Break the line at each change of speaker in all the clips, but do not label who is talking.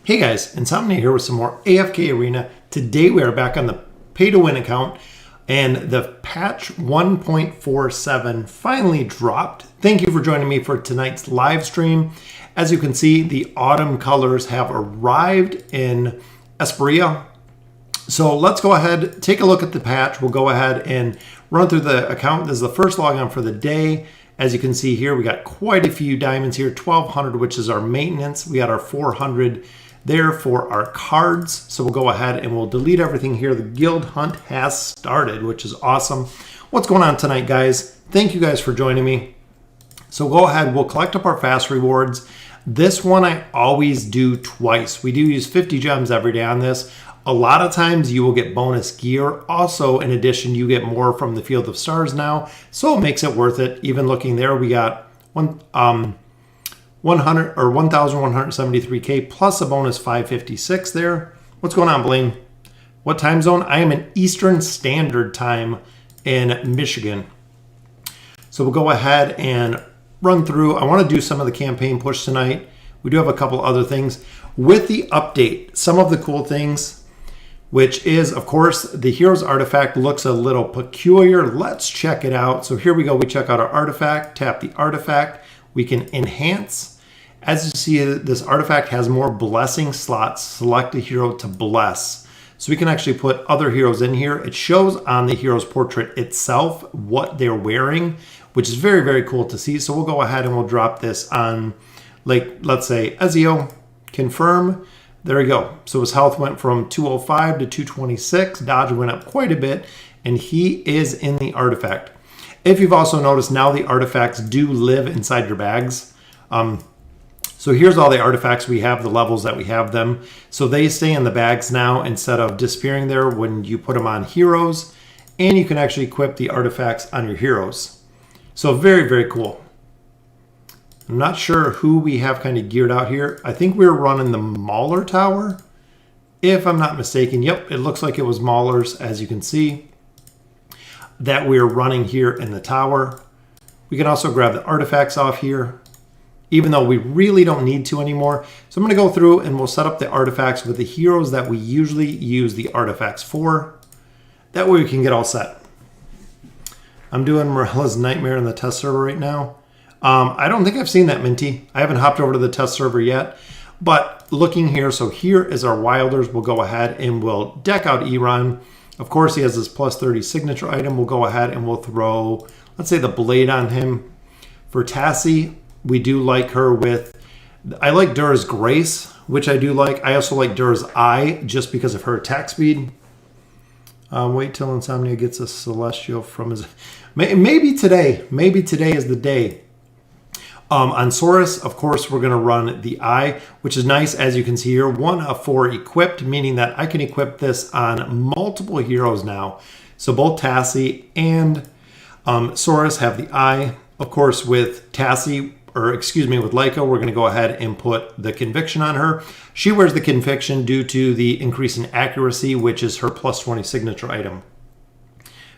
Hey guys, Insomnia here with some more AFK Arena. Today we are back on the pay-to-win account and the patch 1.47 finally dropped. Thank you for joining me for tonight's live stream. As you can see, the autumn colors have arrived in Esperia. So let's go ahead, take a look at the patch. We'll go ahead and run through the account. This is the first logon for the day. As you can see here, we got quite a few diamonds here, 1,200, which is our maintenance. We got our 400 there for our cards. So we'll go ahead and we'll delete everything here. The guild hunt has started, which is awesome. What's going on tonight, guys? Thank you guys for joining me. So go ahead, we'll collect up our fast rewards. This one I always do twice. We do use 50 gems every day on this. A lot of times you will get bonus gear. Also, in addition, you get more from the Field of Stars now. So it makes it worth it. Even looking there, we got 1,173K plus a bonus 556 there. What's going on, Blaine? What time zone? I am in Eastern Standard Time in Michigan. So we'll go ahead and run through. I want to do some of the campaign push tonight. We do have a couple other things. With the update, some of the cool things, which is, of course, the Hero's Artifact looks a little peculiar. Let's check it out. So here we go. We check out our artifact, tap the artifact. We can enhance. As you see, this artifact has more blessing slots. Select a hero to bless. So we can actually put other heroes in here. It shows on the hero's portrait itself what they're wearing, which is very, very cool to see. So we'll go ahead and we'll drop this on, like, let's say Ezio, confirm. There we go. So his health went from 205 to 226. Dodge went up quite a bit, and he is in the artifact. If you've also noticed, now the artifacts do live inside your bags. So here's all the artifacts we have, the levels that we have them. So they stay in the bags now instead of disappearing there when you put them on heroes. And you can actually equip the artifacts on your heroes. So very, very cool. I'm not sure who we have kind of geared out here. I think we were running the Mauler Tower, if I'm not mistaken. Yep, it looks like it was Mauler's, as you can see, that we're running here in the tower. We can also grab the artifacts off here, even though we really don't need to anymore. So I'm going to go through and we'll set up the artifacts with the heroes that we usually use the artifacts for. That way we can get all set. I'm doing Morella's Nightmare in the test server right now. I don't think I've seen that, Minty. I haven't hopped over to the test server yet. But looking here, so here is our Wilders. We'll go ahead and we'll deck out Eron. Of course, he has this plus 30 signature item. We'll go ahead and we'll throw, let's say, the blade on him. For Tassie, we do like her with, I like Dura's Grace, which I do like. I also like Dura's Eye, just because of her attack speed. Wait till Insomnia gets a Celestial from his, maybe today is the day. On Saurus, of course, we're going to run the Eye, which is nice. As you can see here, 1 of 4 equipped, meaning that I can equip this on multiple heroes now. So both Tassie and Saurus have the Eye. Of course, with Tassie, or excuse me, with Leica, we're going to go ahead and put the Conviction on her. She wears the Conviction due to the increase in accuracy, which is her plus 20 signature item.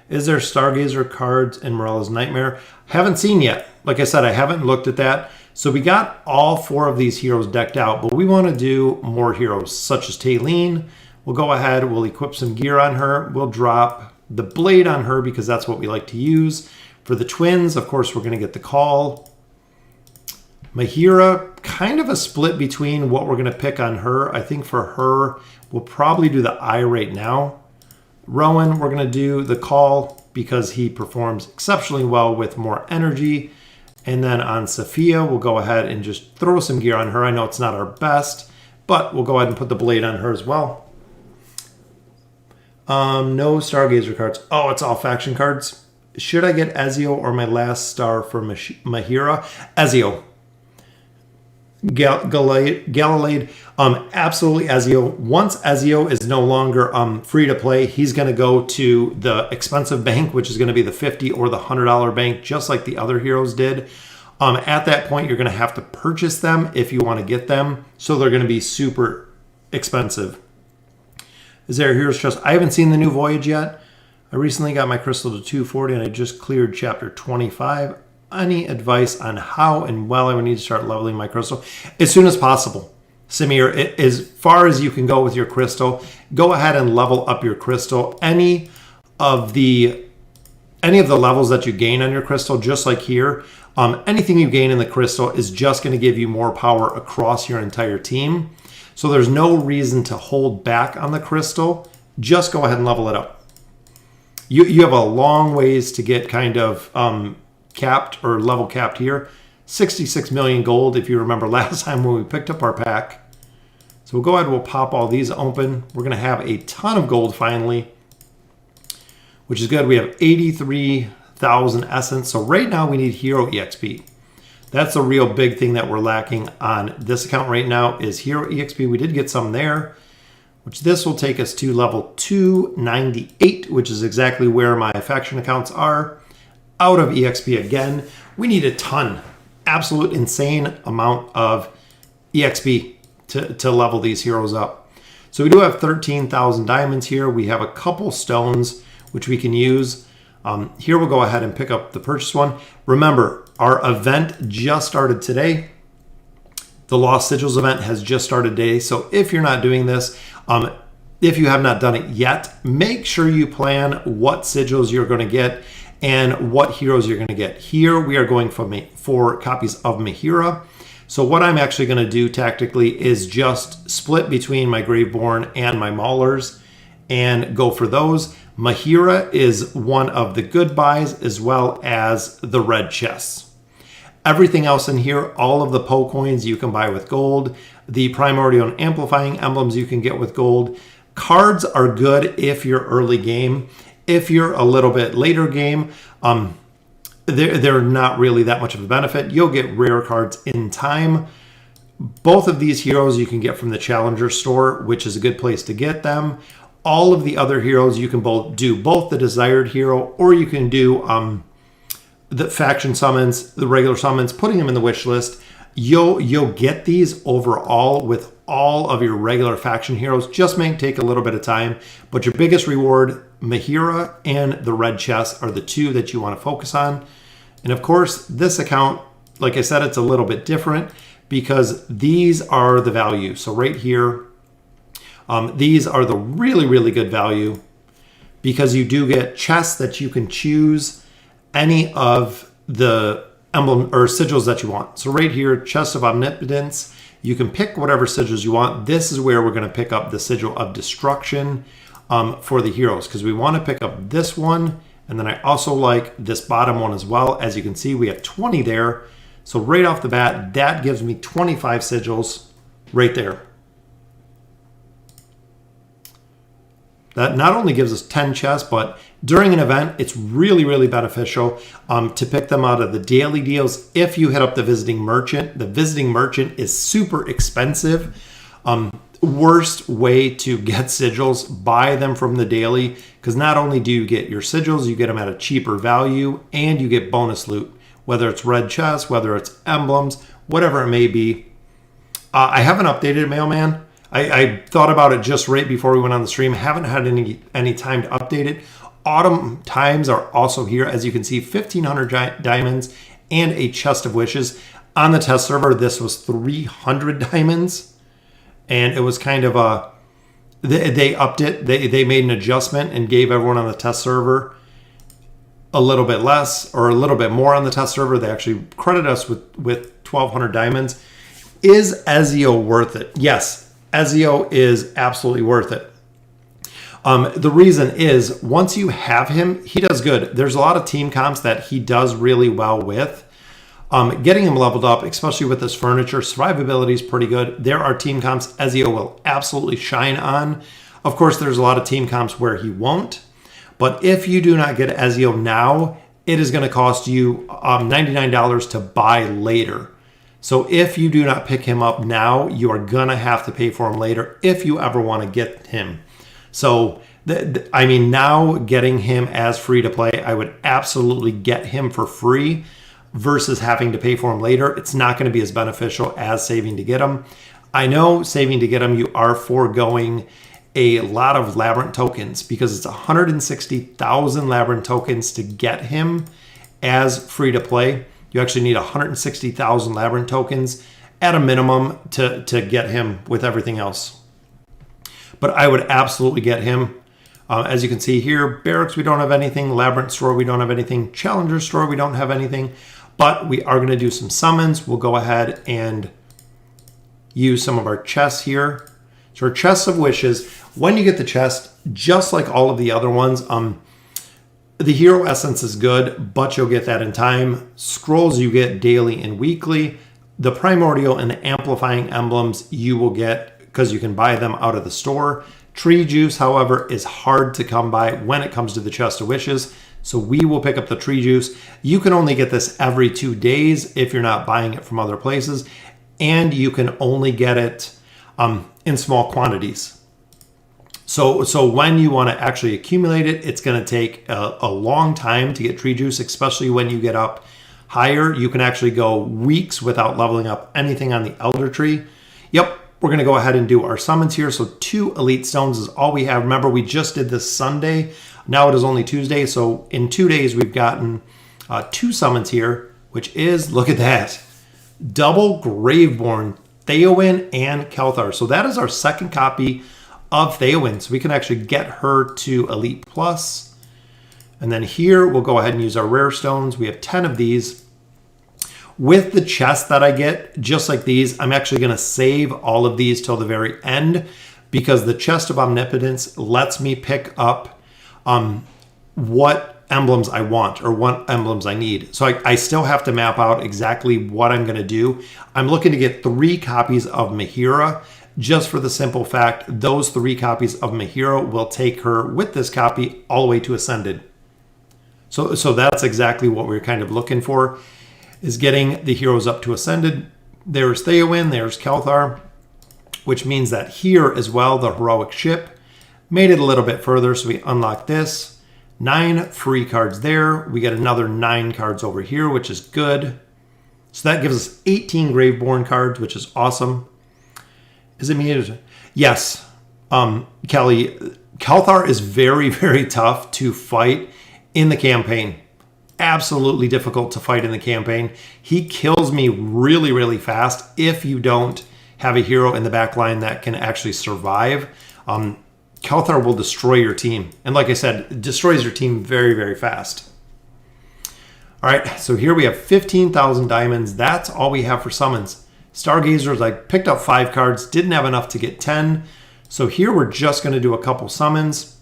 Is there Stargazer cards in Morella's Nightmare? Haven't seen yet. Like I said, I haven't looked at that. So we got all 4 of these heroes decked out, but we want to do more heroes, such as Taylene. We'll go ahead, we'll equip some gear on her. We'll drop the blade on her because that's what we like to use. For the twins, of course, we're going to get the call. Mahira, kind of a split between what we're going to pick on her. I think for her, we'll probably do the Eye right now. Rowan, we're going to do the call because he performs exceptionally well with more energy. And then on Sophia, we'll go ahead and just throw some gear on her. I know it's not our best, but we'll go ahead and put the blade on her as well. No Stargazer cards. Oh, it's all faction cards. Should I get Ezio or my last star for Mahira? Ezio. Galilade, absolutely Ezio. Once Ezio is no longer free to play, he's going to go to the expensive bank, which is going to be the $50 or the $100 bank, just like the other heroes did. At that point, you're going to have to purchase them if you want to get them, so they're going to be super expensive. Is there a Hero's Trust? I haven't seen the new Voyage yet. I recently got my crystal to 240 and I just cleared chapter 25. Any advice on how and when I would need to start leveling my crystal? As soon as possible. Shamira, as far as you can go with your crystal, go ahead and level up your crystal. Any of the levels that you gain on your crystal, just like here, anything you gain in the crystal is just going to give you more power across your entire team. So there's no reason to hold back on the crystal. Just go ahead and level it up. You have a long ways to get kind of capped or level capped here. 66 million gold, if you remember last time when we picked up our pack. So we'll go ahead and we'll pop all these open. We're going to have a ton of gold finally, which is good. We have 83,000 essence. So right now we need hero EXP. That's the real big thing that we're lacking on this account right now is hero EXP. We did get some there, which this will take us to level 298, which is exactly where my faction accounts are. Out of EXP again. We need a ton, absolute insane amount of EXP to level these heroes up. So we do have 13,000 diamonds here. We have a couple stones which we can use. Here we'll go ahead and pick up the purchase one. Remember, our event just started today. The Lost Sigils event has just started today. So if you're not doing this, if you have not done it yet, make sure you plan what sigils you're going to get and what heroes you're going to get. Here we are going for copies of Mahira. So what I'm actually going to do tactically is just split between my Graveborn and my Maulers and go for those. Mahira is one of the good buys as well as the red chests. Everything else in here, all of the Poe coins you can buy with gold. The Primordial and Amplifying emblems you can get with gold. Cards are good if you're early game. If you're a little bit later game, they're not really that much of a benefit. You'll get rare cards in time. Both of these heroes you can get from the Challenger store, which is a good place to get them. All of the other heroes you can do both the desired hero, or you can do the faction summons, the regular summons, putting them in the wish list. You'll get these overall with all of your regular faction heroes. Just may take a little bit of time, but your biggest reward, Mahira and the red chest, are the two that you want to focus on. And of course, this account, like I said, it's a little bit different because these are the value. So right here, these are the really, really good value because you do get chests that you can choose any of the emblem or sigils that you want. So right here, Chest of Omnipotence, you can pick whatever sigils you want. This is where we're going to pick up the Sigil of Destruction for the heroes because we want to pick up this one. And then I also like this bottom one as well. As you can see, we have 20 there. So right off the bat, that gives me 25 sigils right there. That not only gives us 10 chests, but during an event, it's really, really beneficial to pick them out of the daily deals. If you hit up the Visiting Merchant is super expensive. Worst way to get sigils, buy them from the daily, because not only do you get your sigils, you get them at a cheaper value, and you get bonus loot, whether it's red chests, whether it's emblems, whatever it may be. I haven't updated Mailman. I thought about it just right before we went on the stream. Haven't had any time to update it. Autumn times are also here. As you can see, 1,500 diamonds and a chest of wishes. On the test server, this was 300 diamonds. And it was kind of they upped it. They made an adjustment and gave everyone on the test server a little bit less or a little bit more on the test server. They actually credit us with 1,200 diamonds. Is Ezio worth it? Yes, Ezio is absolutely worth it. The reason is once you have him, he does good. There's a lot of team comps that he does really well with. Getting him leveled up, especially with this furniture, survivability is pretty good. There are team comps Ezio will absolutely shine on. Of course, there's a lot of team comps where he won't. But if you do not get Ezio now, it is going to cost you $99 to buy later. So if you do not pick him up now, you are going to have to pay for him later if you ever want to get him. So, I mean, now getting him as free to play, I would absolutely get him for free versus having to pay for him later. It's not going to be as beneficial as saving to get him. I know saving to get him, you are foregoing a lot of Labyrinth tokens because it's 160,000 Labyrinth tokens to get him as free to play. You actually need 160,000 Labyrinth tokens at a minimum to get him with everything else. But I would absolutely get him. As you can see here, Barracks, we don't have anything. Labyrinth Store, we don't have anything. Challenger Store, we don't have anything. But we are going to do some summons. We'll go ahead and use some of our chests here. So our Chests of Wishes, when you get the chest, just like all of the other ones, the Hero Essence is good, but you'll get that in time. Scrolls you get daily and weekly. The Primordial and the Amplifying Emblems you will get because you can buy them out of the store. Tree Juice, however, is hard to come by when it comes to the Chest of Wishes. So we will pick up the Tree Juice. You can only get this every 2 days if you're not buying it from other places. And you can only get it in small quantities. So when you want to actually accumulate it, it's going to take a long time to get Tree Juice, especially when you get up higher. You can actually go weeks without leveling up anything on the Elder Tree. Yep. We're going to go ahead and do our summons here. So 2 Elite Stones is all we have. Remember, we just did this Sunday. Now it is only Tuesday. So in 2 days, we've gotten 2 summons here, which is, look at that, double Graveborn, Theowen, and Kelthar. So that is our second copy of Theowen. So we can actually get her to Elite Plus. And then here, we'll go ahead and use our Rare Stones. We have 10 of these. With the chest that I get, just like these, I'm actually going to save all of these till the very end because the Chest of Omnipotence lets me pick up what emblems I want or what emblems I need. So I still have to map out exactly what I'm going to do. I'm looking to get 3 copies of Mahira just for the simple fact those 3 copies of Mahira will take her with this copy all the way to Ascended. So that's exactly what we're kind of looking for, is getting the heroes up to Ascended. There's Theowen, there's Kelthar, which means that here as well, the Heroic Ship made it a little bit further. So we unlock this. 9 free cards there. We get another 9 cards over here, which is good. So that gives us 18 Graveborn cards, which is awesome. Is it me? Yes. Kelly, Kelthar is very, very tough to fight in the campaign. Absolutely difficult to fight in the campaign. He kills me really, really fast if you don't have a hero in the back line that can actually survive. Kelthar will destroy your team. And like I said, it destroys your team very, very fast. All right, so here we have 15,000 diamonds. That's all we have for summons. Stargazers, I picked up 5 cards, didn't have enough to get 10. So here we're just going to do a couple summons.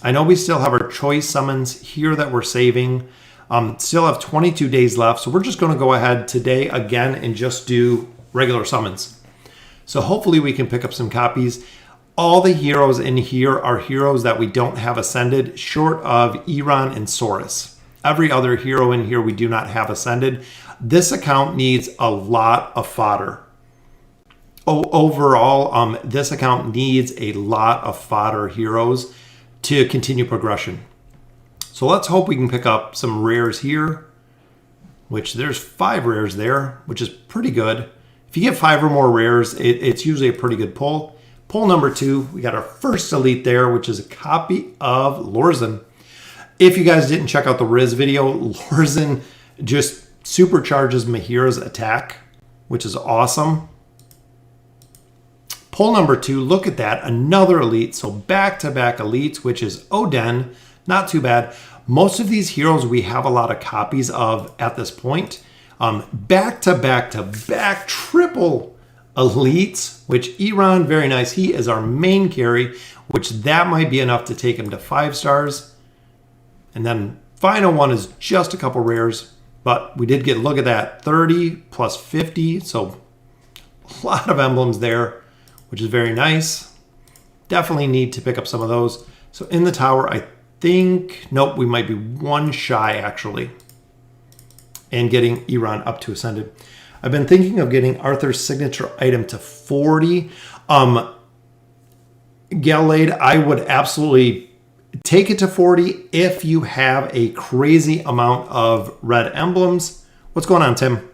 I know we still have our choice summons here that we're saving. Still have 22 days left, so we're just going to go ahead today again and just do regular summons. So hopefully we can pick up some copies. All the heroes in here are heroes that we don't have Ascended, short of Iran and Saurus. Every other hero in here we do not have Ascended. This account needs a lot of fodder. Overall, this account needs a lot of fodder heroes to continue progression. So let's hope we can pick up some rares here, which there's 5 rares there, which is pretty good. If you get 5 or more rares, it's usually a pretty good pull. Pull number 2, we got our first elite there, which is a copy of Lorzen. If you guys didn't check out the Riz video, Lorzen just supercharges Mahira's attack, which is awesome. Pull number 2, look at that, another elite. So back-to-back elites, which is Oden. Not too bad. Most of these heroes we have a lot of copies of at this point. Back-to-back-to-back triple elites, which Iran, very nice. He is our main carry, which that might be enough to take him to 5 stars. And then final one is just a couple rares. But we did get, look at that, 30 plus 50. So a lot of emblems there, which is very nice. Definitely need to pick up some of those. So in the tower, I think, nope, we might be 1 shy actually. And getting Iran up to Ascended. I've been thinking of getting Arthur's signature item to 40. Gallade, I would absolutely take it to 40 if you have a crazy amount of red emblems. What's going on, Tim?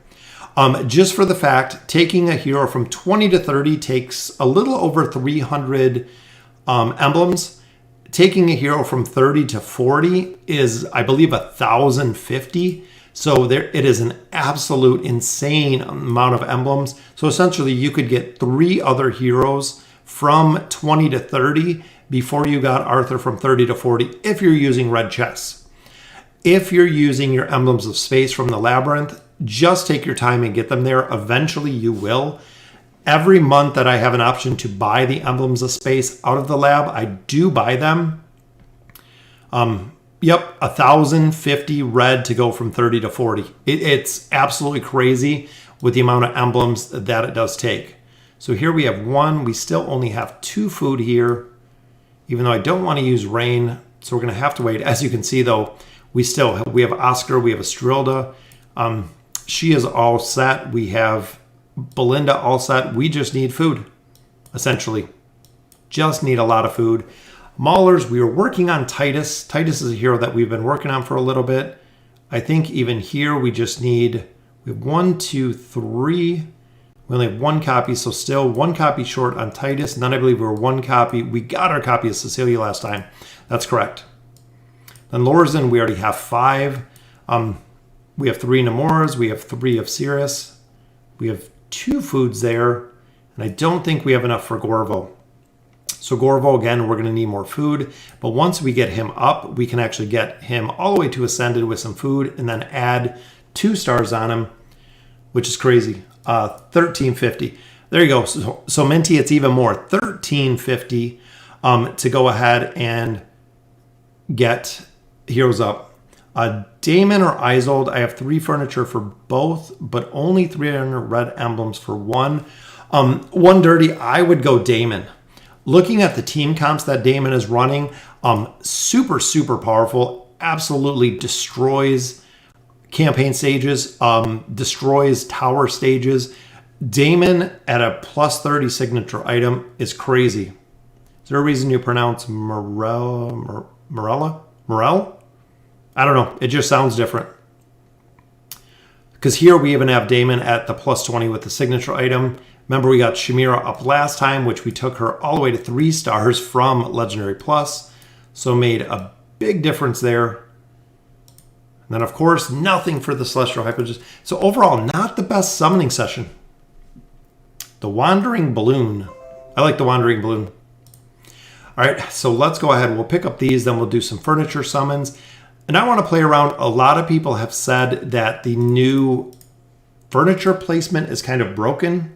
Just for the fact, taking a hero from 20 to 30 takes a little over 300 emblems. Taking a hero from 30 to 40 is, I believe, 1,050. So there, it is an absolute insane amount of emblems. So essentially you could get 3 other heroes from 20 to 30 before you got Arthur from 30 to 40 if you're using red chests. If you're using your emblems of space from the Labyrinth, just take your time and get them there. Eventually you will. Every month that I have an option to buy the emblems of space out of the lab, I do buy them. Yep, 1,050 red to go from 30 to 40. It's absolutely crazy with the amount of emblems that it does take. So here we have 1. We still only have 2 food here, even though I don't want to use rain. So we're going to have to wait. As you can see, though, we have Oscar, we have Estrilda. She is all set. We have Belinda all set. We just need food, essentially. Just need a lot of food. Maulers, we were working on Titus. Titus is a hero that we've been working on for a little bit. I think even here we just need, we have 1, 2, 3. We only have 1 copy, so still 1 copy short on Titus. And then I believe we were 1 copy. We got our copy of Cecilia last time. That's correct. Then Lorzen, we already have 5. We have 3 Nemoras. We have 3 of Cirrus. We have 2 foods there. And I don't think we have enough for Gorvo. So Gorvo, again, we're going to need more food. But once we get him up, we can actually get him all the way to Ascended with some food and then add 2 stars on him, which is crazy. 1350. There you go. So Minty, it's even more. 1350 to go ahead and get heroes up. Damon or Isolde, I have 3 furniture for both, but only 300 red emblems for 1. 1 dirty, I would go Damon. Looking at the team comps that Damon is running, super, super powerful. Absolutely destroys campaign stages, destroys tower stages. Damon at a plus 30 signature item is crazy. Is there a reason you pronounce Morella? Morel? I don't know. It just sounds different. Because here we even have Damon at the plus 20 with the signature item. Remember, we got Shamira up last time, which we took her all the way to 3 stars from Legendary Plus. So made a big difference there. And then, of course, nothing for the Celestial Hypogist. So overall, not the best summoning session. The Wandering Balloon. I like the Wandering Balloon. All right, so let's go ahead. We'll pick up these, then we'll do some furniture summons. And I want to play around. A lot of people have said that the new furniture placement is kind of broken.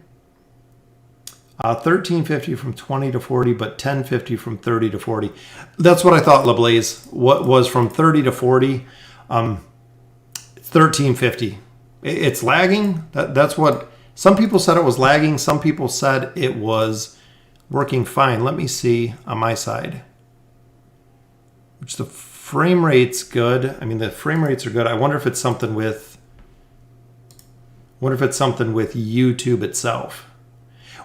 1350 from 20 to 40, but 1050 from 30 to 40. That's what I thought, LeBlaze. What was from 30 to 40, 1350. It's lagging. That's what some people said it was lagging. Some people said it was working fine. Let me see on my side. Which the frame rate's good. I mean, the frame rates are good. I wonder if it's something with YouTube itself.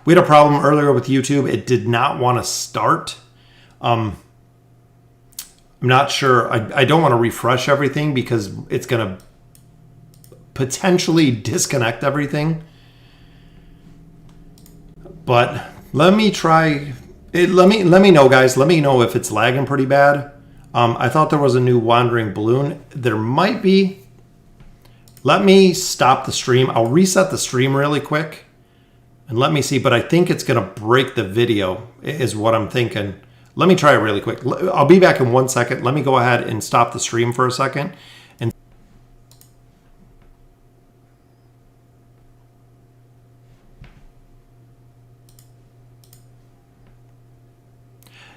We had a problem earlier with YouTube. It did not want to start. I'm not sure. I don't want to refresh everything because it's going to potentially disconnect everything. But let me try. Let me know, guys. Let me know if it's lagging pretty bad. I thought there was a new Wandering Balloon. There might be. Let me stop the stream. I'll reset the stream really quick. And let me see, but I think it's going to break the video is what I'm thinking. Let me try it really quick. I'll be back in 1 second. Let me go ahead and stop the stream for a second. And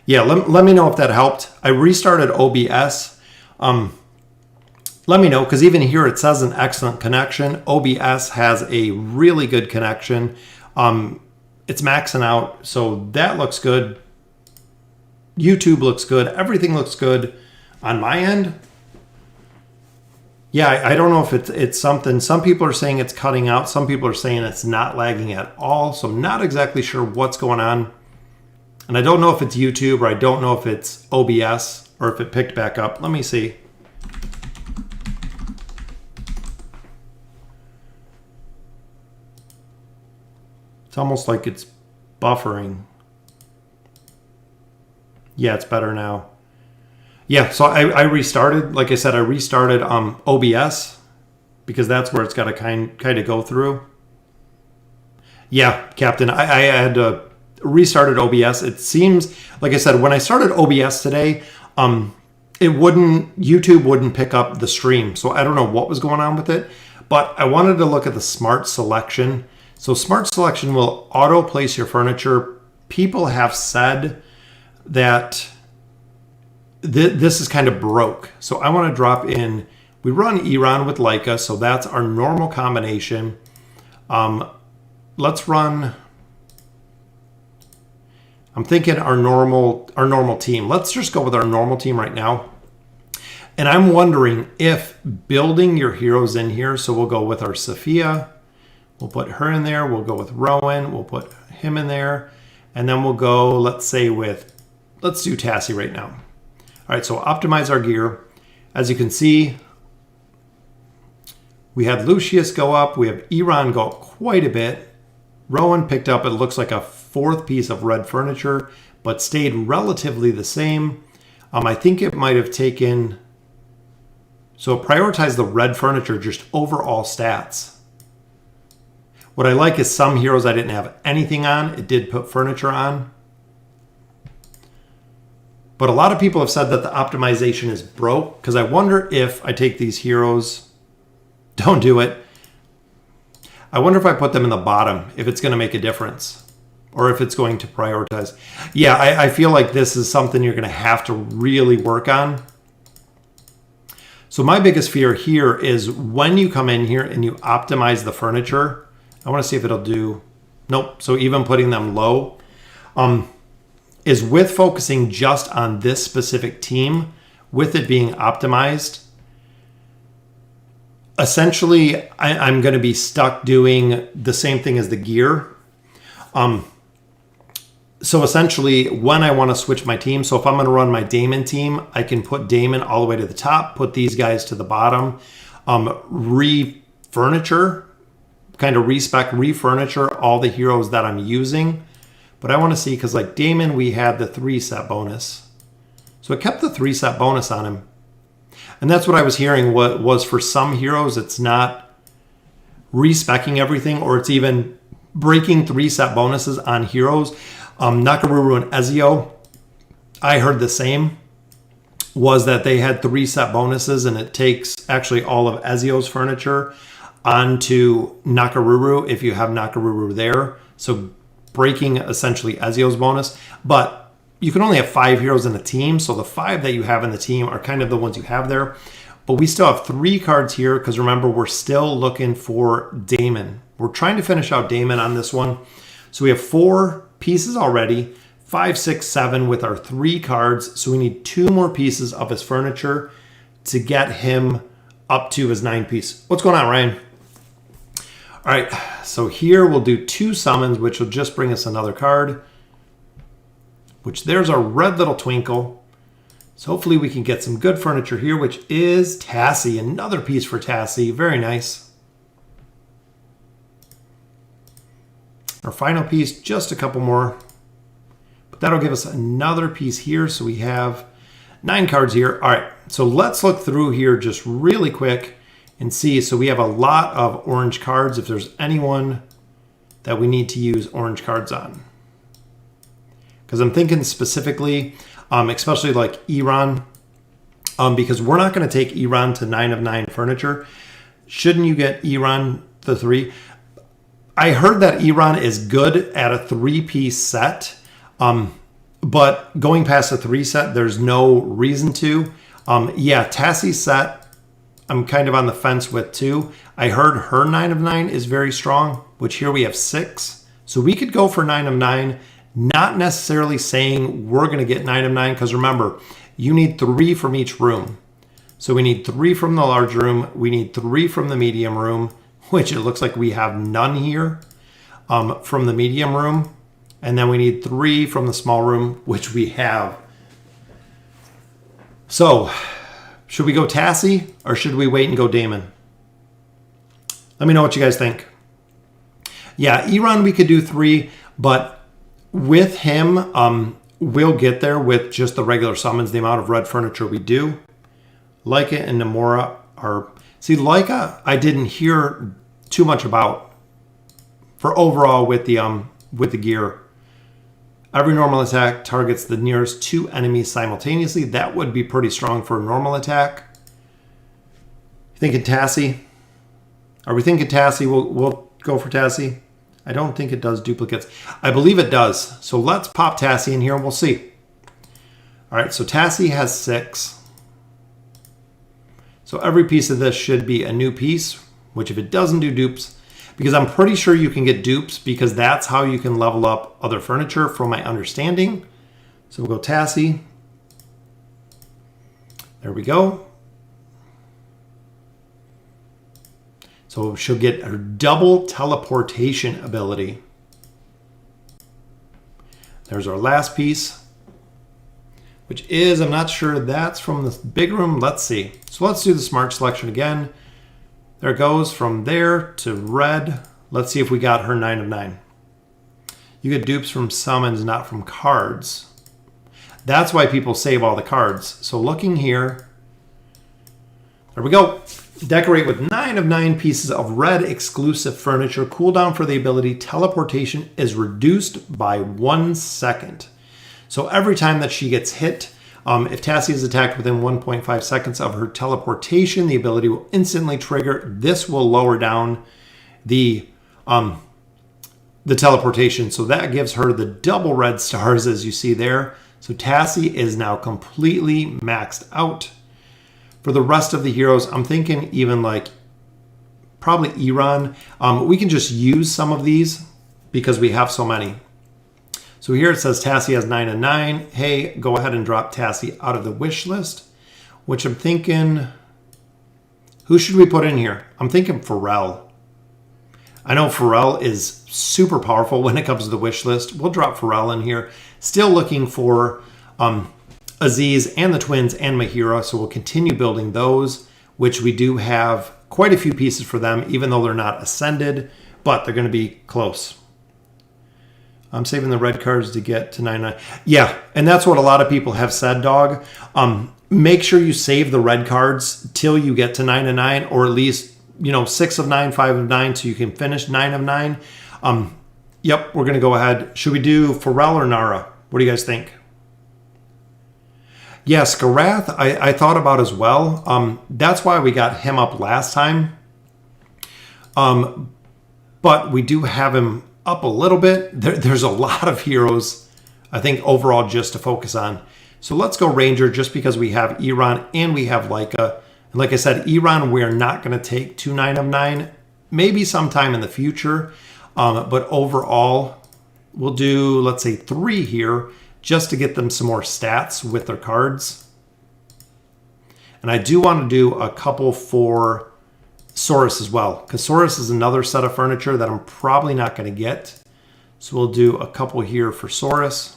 yeah, let me know if that helped. I restarted OBS. Let me know, because even here it says an excellent connection. OBS has a really good connection. It's maxing out, so that looks good. YouTube looks good. Everything looks good on my end. Yeah, I don't know if it's something. Some people are saying it's cutting out. Some people are saying it's not lagging at all. So I'm not exactly sure what's going on. And I don't know if it's YouTube or I don't know if it's OBS or if it picked back up. Let me see. It's almost like it's buffering. Yeah, it's better now. Yeah, so I restarted. Like I said, I restarted OBS. because that's where it's got to kind of go through. Yeah, Captain, I had to restarted OBS. It seems, like I said, when I started OBS today, YouTube wouldn't pick up the stream. So I don't know what was going on with it, but I wanted to look at the smart selection. So smart selection will auto place your furniture. People have said that this is kind of broke. So I want to drop in, we run Iran with Leica. So that's our normal combination. Let's run, I'm thinking our normal team. Let's just go with our normal team right now. And I'm wondering if building your heroes in here, so we'll go with our Sophia, we'll put her in there, we'll go with Rowan, we'll put him in there, and then we'll go, let's do Tassie right now. All right, so optimize our gear. As you can see, we had Lucius go up, we have Iran go up quite a bit. Rowan picked up, it looks like a fourth piece of red furniture, but stayed relatively the same. I think it might have taken, so prioritize the red furniture, just overall stats. What I like is some heroes I didn't have anything on. It did put furniture on. But a lot of people have said that the optimization is broke, because I wonder if I take these heroes, don't do it. I wonder if I put them in the bottom, if it's going to make a difference, or if it's going to prioritize. Yeah, I feel like this is something you're going to have to really work on. So my biggest fear here is when you come in here and you optimize the furniture. I want to see if it'll do, nope. So even putting them low, is with focusing just on this specific team, with it being optimized, essentially, I'm going to be stuck doing the same thing as the gear. So essentially, when I want to switch my team, so if I'm going to run my Damon team, I can put Damon all the way to the top, put these guys to the bottom, refurniture, kind of respec, refurniture all the heroes that I'm using. But I want to see, because like Damon, we had the 3-set bonus. So it kept the 3-set bonus on him. And that's what I was hearing was for some heroes, it's not respecking everything, or it's even breaking 3-set bonuses on heroes. Nakaruru and Ezio, I heard the same, was that they had 3-set bonuses, and it takes actually all of Ezio's furniture onto Nakaruru if you have Nakaruru there. So breaking essentially Ezio's bonus. But you can only have 5 heroes in a team, so the 5 that you have in the team are kind of the ones you have there. But we still have 3 cards here, because remember, we're still looking for Damon. We're trying to finish out Damon on this one. So we have 4 pieces already, 5, 6, 7 with our 3 cards. So we need 2 more pieces of his furniture to get him up to his 9 piece. What's going on, Ryan? All right, so here we'll do 2 summons, which will just bring us another card, which there's our red little twinkle. So hopefully we can get some good furniture here, which is Tassie, another piece for Tassie. Very nice. Our final piece, just a couple more, but that'll give us another piece here. So we have 9 cards here. All right, so let's look through here just really quick and see. So we have a lot of orange cards, if there's anyone that we need to use orange cards on. Because I'm thinking specifically, especially like Iran, because we're not going to take Iran to 9 of 9 furniture. Shouldn't you get Iran the 3? I heard that Iran is good at a 3-piece set, but going past a 3 set, there's no reason to. Yeah, Tassie's set, I'm kind of on the fence with too. I heard her 9 of 9 is very strong, which here we have 6. So we could go for 9 of 9. Not necessarily saying we're going to get 9 of 9, because remember, you need 3 from each room. So we need 3 from the large room. We need 3 from the medium room, which it looks like we have none here from the medium room. And then we need 3 from the small room, which we have. So should we go Tassie, or should we wait and go Damon? Let me know what you guys think. Yeah, Iran we could do 3, but with him, we'll get there with just the regular summons, the amount of red furniture we do. Leica and Nomura are, See, Leica, I didn't hear too much about for overall with the gear. Every normal attack targets the nearest 2 enemies simultaneously. That would be pretty strong for a normal attack. Thinking Tassie? Are we thinking Tassie? We'll go for Tassie. I don't think it does duplicates. I believe it does. So let's pop Tassie in here and we'll see. All right, so Tassie has 6. So every piece of this should be a new piece, which if it doesn't do dupes, because I'm pretty sure you can get dupes because that's how you can level up other furniture from my understanding. So we'll go Tassie. There we go. So she'll get her double teleportation ability. There's our last piece, which is, I'm not sure that's from the big room. Let's see. So let's do the smart selection again. There it goes from there to red. Let's see if we got her 9 of 9. You get dupes from summons, not from cards. That's why people save all the cards. So looking here, there we go. Decorate with 9 of 9 pieces of red exclusive furniture. Cooldown for the ability teleportation is reduced by 1 second. So every time that she gets hit, if Tassie is attacked within 1.5 seconds of her teleportation, the ability will instantly trigger. This will lower down the teleportation. So that gives her the double red stars as you see there. So Tassie is now completely maxed out. For the rest of the heroes, I'm thinking even like probably Iran. We can just use some of these because we have so many. So here it says Tassie has 9 of 9. Hey, go ahead and drop Tassie out of the wish list, which I'm thinking, who should we put in here? I'm thinking Pharrell. I know Pharrell is super powerful when it comes to the wish list. We'll drop Pharrell in here. Still looking for Aziz and the twins and Mahira, so we'll continue building those, which we do have quite a few pieces for them, even though they're not ascended, but they're going to be close. I'm saving the red cards to get to 9-9. Yeah, and that's what a lot of people have said, dog. Make sure you save the red cards till you get to 9-9, or at least 6 of 9, 5 of 9, so you can finish 9 of 9. Yep, we're going to go ahead. Should we do Pharrell or Nara? What do you guys think? Yeah, Skarath, I thought about as well. That's why we got him up last time. But we do have him up a little bit. There's a lot of heroes, I think, overall just to focus on. So let's go Ranger just because we have Iran and we have Leica. And like I said, Iran, we're not going to take 2 9 of 9. Maybe sometime in the future. But overall, we'll do, let's say, 3 here, just to get them some more stats with their cards. And I do want to do a couple for Saurus as well, because Saurus is another set of furniture that I'm probably not going to get. So we'll do a couple here for Saurus.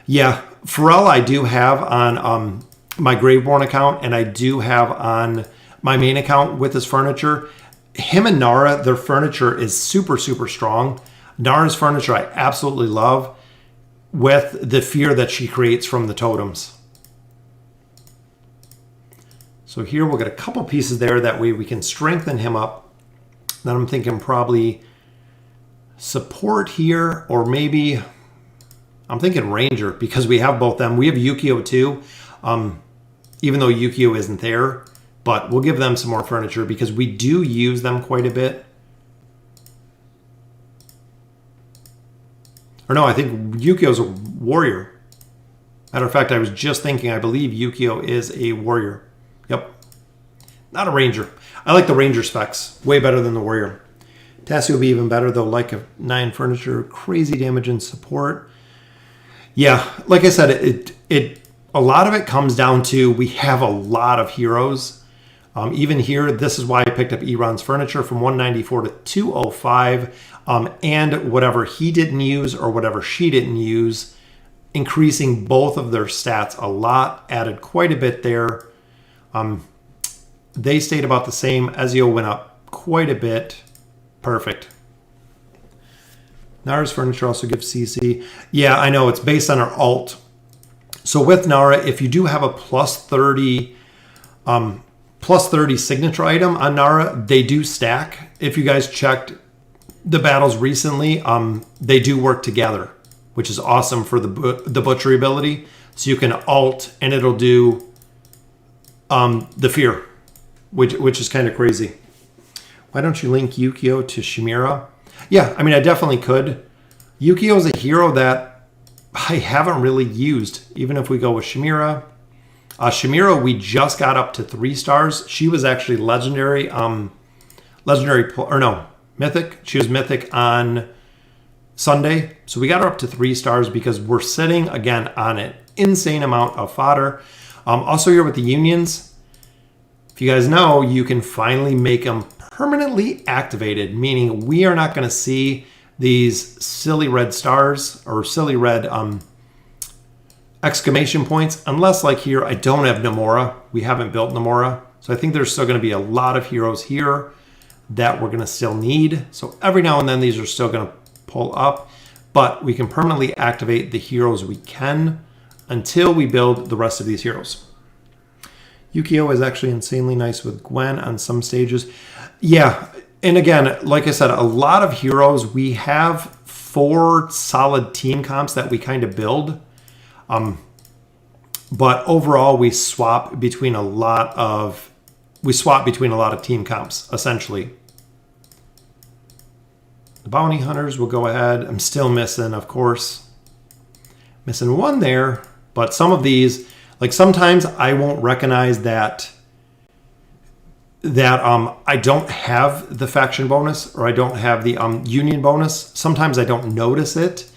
Yeah, Pharrell I do have on my Graveborn account, and I do have on my main account with his furniture. Him and Nara, their furniture is super, super strong. Nara's furniture I absolutely love, with the fear that she creates from the totems. So here we'll get a couple pieces there. That way we can strengthen him up. Then I'm thinking probably support here, or maybe I'm thinking Ranger, because we have both them. We have Yukio too, even though Yukio isn't there. But we'll give them some more furniture because we do use them quite a bit. Or no, I think Yukio's a warrior. Matter of fact, I was just thinking, I believe Yukio is a warrior. Yep. Not a ranger. I like the ranger specs. Way better than the warrior. Tassie will be even better, though. Like a 9 furniture, crazy damage and support. Yeah, like I said, a lot of it comes down to we have a lot of heroes. Even here, this is why I picked up Iran's furniture from 194 to 205. And whatever he didn't use or whatever she didn't use, increasing both of their stats a lot, added quite a bit there. They stayed about the same. Ezio went up quite a bit. Perfect. Nara's furniture also gives CC. Yeah, I know. It's based on her alt. So with Nara, if you do have a plus 30 plus 30 signature item on Nara. They do stack. If you guys checked the battles recently, they do work together, which is awesome for the butchery ability. So you can alt and it'll do the fear, which is kind of crazy. Why don't you link Yukio to Shamira? Yeah, I mean, I definitely could. Yukio is a hero that I haven't really used, even if we go with Shamira. Shamira, we just got up to 3 stars. She was actually legendary, mythic. She was mythic on Sunday. So we got her up to 3 stars because we're sitting, again, on an insane amount of fodder. Also here with the unions, if you guys know, you can finally make them permanently activated, meaning we are not going to see these silly red stars or silly red exclamation points, unless like here, I don't have Nomura. We haven't built Nomura. So I think there's still going to be a lot of heroes here that we're going to still need. So every now and then these are still going to pull up, but we can permanently activate the heroes we can until we build the rest of these heroes. Yukio is actually insanely nice with Gwen on some stages. Yeah, and again, like I said, a lot of heroes, we have 4 solid team comps that we kind of build. But overall, we swap between a lot of team comps, essentially. The bounty hunters will go ahead. I'm still missing, of course. Missing 1 there, but some of these, like sometimes I won't recognize that I don't have the faction bonus or I don't have the union bonus. Sometimes I don't notice it,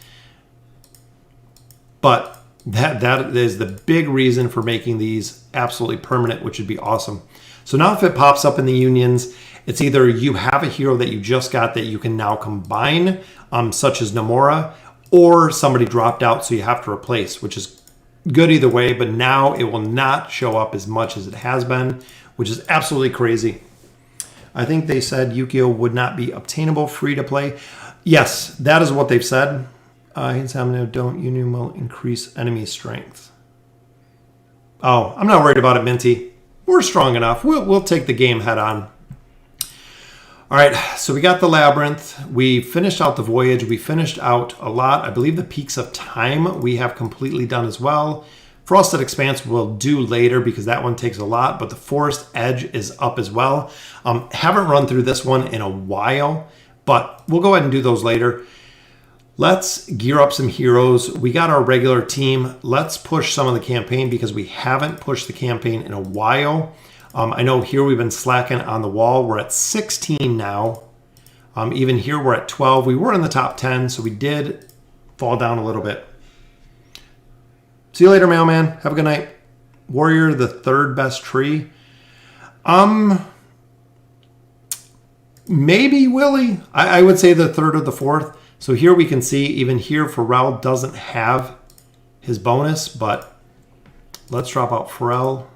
but that is the big reason for making these absolutely permanent, which would be awesome. So now if it pops up in the unions, it's either you have a hero that you just got that you can now combine, such as Nomura, or somebody dropped out so you have to replace, which is good either way, but now it will not show up as much as it has been, which is absolutely crazy. I think they said Yukio would not be obtainable free to play. Yes, that is what they've said. Don't union will increase enemy strength. Oh, I'm not worried about it, Minty. We're strong enough. We'll take the game head on. All right, so we got the Labyrinth. We finished out the Voyage. We finished out a lot. I believe the Peaks of Time we have completely done as well. Frosted Expanse we'll do later because that one takes a lot, but the Forest Edge is up as well. Haven't run through this one in a while, but we'll go ahead and do those later. Let's gear up some heroes. We got our regular team. Let's push some of the campaign because we haven't pushed the campaign in a while. I know here we've been slacking on the wall. We're at 16 now. Even here we're at 12. We were in the top 10, so we did fall down a little bit. See you later, mailman. Have a good night. Warrior, the 3rd best tree. Maybe Willie. I would say the 3rd or the 4th. So here we can see, even here, Pharrell doesn't have his bonus, but let's drop out Pharrell.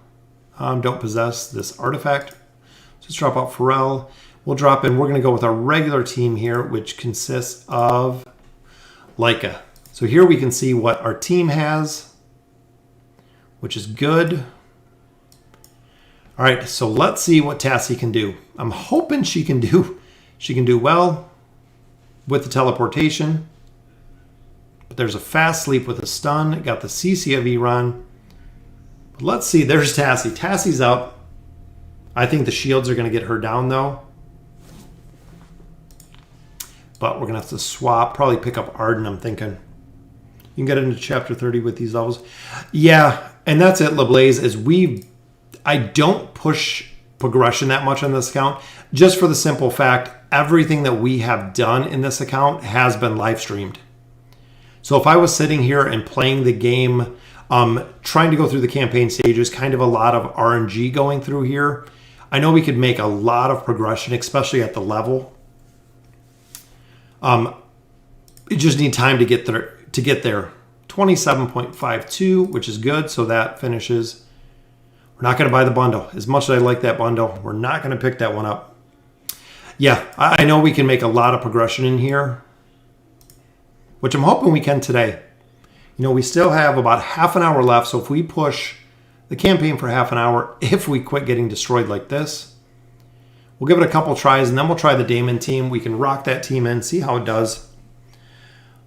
Don't possess this artifact. So let's drop out Pharrell. We'll drop in, we're going to go with our regular team here, which consists of Leica. So here we can see what our team has, which is good. All right, so let's see what Tassie can do. I'm hoping she can do well with the teleportation. But there's a fast sleep with a stun. Got the CC of Iran. But let's see, there's Tassie. Tassie's up. I think the shields are going to get her down though. But we're going to have to swap, probably pick up Arden, I'm thinking. You can get into chapter 30 with these levels. Yeah, and that's it, LeBlaze, is I don't push progression that much on this account, just for the simple fact, everything that we have done in this account has been live streamed. So if I was sitting here and playing the game, trying to go through the campaign stages, kind of a lot of RNG going through here, I know we could make a lot of progression, especially at the level. You just need time to get there. 27.52, which is good. So that finishes. We're not going to buy the bundle. As much as I like that bundle, we're not going to pick that one up. Yeah, I know we can make a lot of progression in here, which I'm hoping we can today. You know, we still have about half an hour left. So if we push the campaign for half an hour if we quit getting destroyed like this. We'll give it a couple tries, and then we'll try the Damon team. We can rock that team in, see how it does.